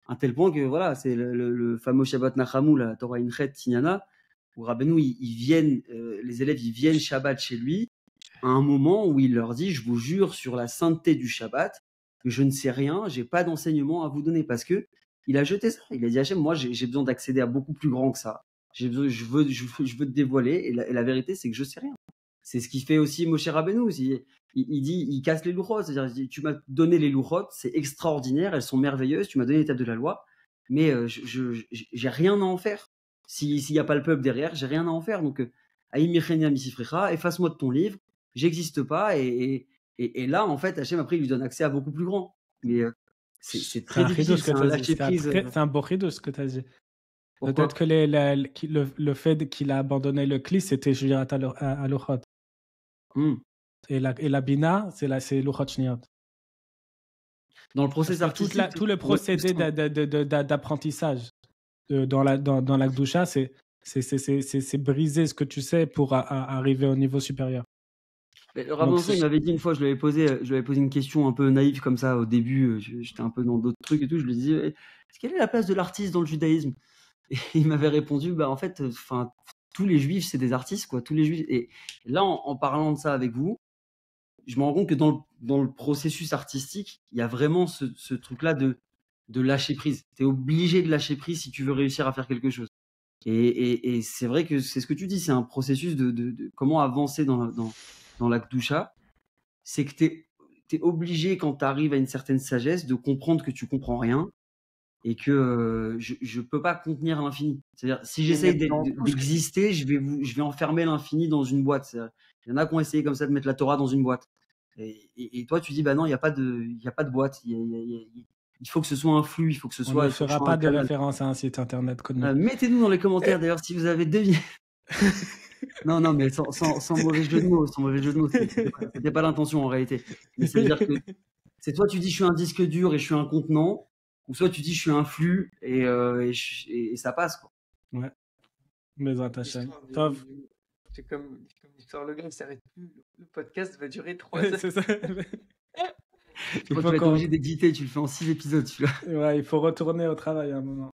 à tel point que, voilà, c'est le fameux Shabbat Nachamu, la Torah Inchet Tignana, où Rabbeinu, les élèves, ils viennent Shabbat chez lui, à un moment où il leur dit, je vous jure sur la sainteté du Shabbat, que je ne sais rien, j'ai pas d'enseignement à vous donner, parce que il a jeté ça. Il a dit, Hachem, moi, j'ai besoin d'accéder à beaucoup plus grand que ça. Je veux te dévoiler, et la vérité, c'est que je sais rien. C'est ce qui fait aussi Moshe Rabbeinu. Il dit, il casse les louchot, c'est-à-dire, tu m'as donné les louchot, c'est extraordinaire, elles sont merveilleuses, tu m'as donné les tables de la loi, mais j'ai rien à en faire. S'il n'y a pas le peuple derrière, j'ai rien à en faire. Donc, Aïm Michenia Misifrecha, efface-moi de ton livre, j'existe pas. Et là, en fait, Hachem, après, il lui donne accès à beaucoup plus grand. Mais c'est très difficile, c'est un lâcher-prise. C'est un borrido ce que tu as dit. Pourquoi? Peut-être que le fait qu'il a abandonné le Kli, c'était Julirat à Luchot. Et la Bina, c'est Luchot Shniot. Dans le processus artistique, tout le procédé d'apprentissage dans la Gdusha, c'est briser ce que tu sais pour arriver au niveau supérieur. Le Rav Mansour, il m'avait dit une fois, je lui avais posé une question un peu naïve comme ça au début, j'étais un peu dans d'autres trucs et tout, je lui disais, quelle est la place de l'artiste dans le judaïsme? Et il m'avait répondu, en fait, tous les juifs, c'est des artistes, quoi, tous les juifs. Et là, en parlant de ça avec vous, je me rends compte que dans le processus artistique, il y a vraiment ce truc-là de lâcher prise. Tu es obligé de lâcher prise si tu veux réussir à faire quelque chose. Et c'est vrai que c'est ce que tu dis, c'est un processus de comment avancer dans la Kedusha. C'est que tu es obligé, quand tu arrives à une certaine sagesse, de comprendre que tu comprends rien et que je peux pas contenir l'infini. C'est-à-dire, si j'essaye d'exister, je vais enfermer l'infini dans une boîte. Il y en a qui ont essayé comme ça de mettre la Torah dans une boîte. Et toi, tu dis, non, il n'y a pas de boîte. Il faut que ce soit un flux, il faut que ce soit. On ne fera pas de référence à un site internet. Mettez-nous dans les commentaires, d'ailleurs, si vous avez deviné. non, mais sans mauvais jeu de mots. Sans mauvais jeu de mots. C'était pas l'intention en réalité. Mais c'est-à-dire que c'est toi, tu dis, je suis un disque dur et je suis un contenant. Ou soit tu dis je suis un flux et ça passe, quoi. Ouais. Mais Hashem. Tov. C'est comme l'histoire Le Gars, il s'arrête plus. Le podcast va durer 3 heures. C'est ça. Tu vas être obligé d'éditer, tu le fais en 6 épisodes, celui-là. Ouais, il faut retourner au travail à un moment.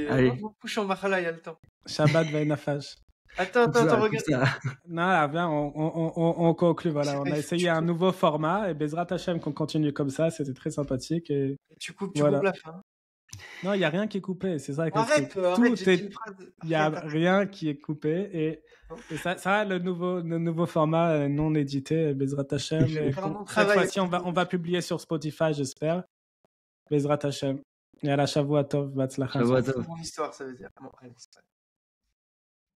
Allez. On couche en Mahala, il y a le temps. Shabbat Vainafaj. Attends, regarde. Non, viens, on conclut. Voilà, on a essayé un nouveau format et Bezrat Hashem qu'on continue comme ça, c'était très sympathique. Et tu coupes la fin. Non, il n'y a rien qui est coupé, c'est ça. Arrête, il n'y a rien qui est coupé et ça le nouveau format non édité, Bezrat Hashem. Cette fois-ci, on va publier sur Spotify, j'espère. Bezrat Hashem. Et à la Shavua Tov, Batzlacha. C'est mon histoire, ça veut dire. Bon, allez,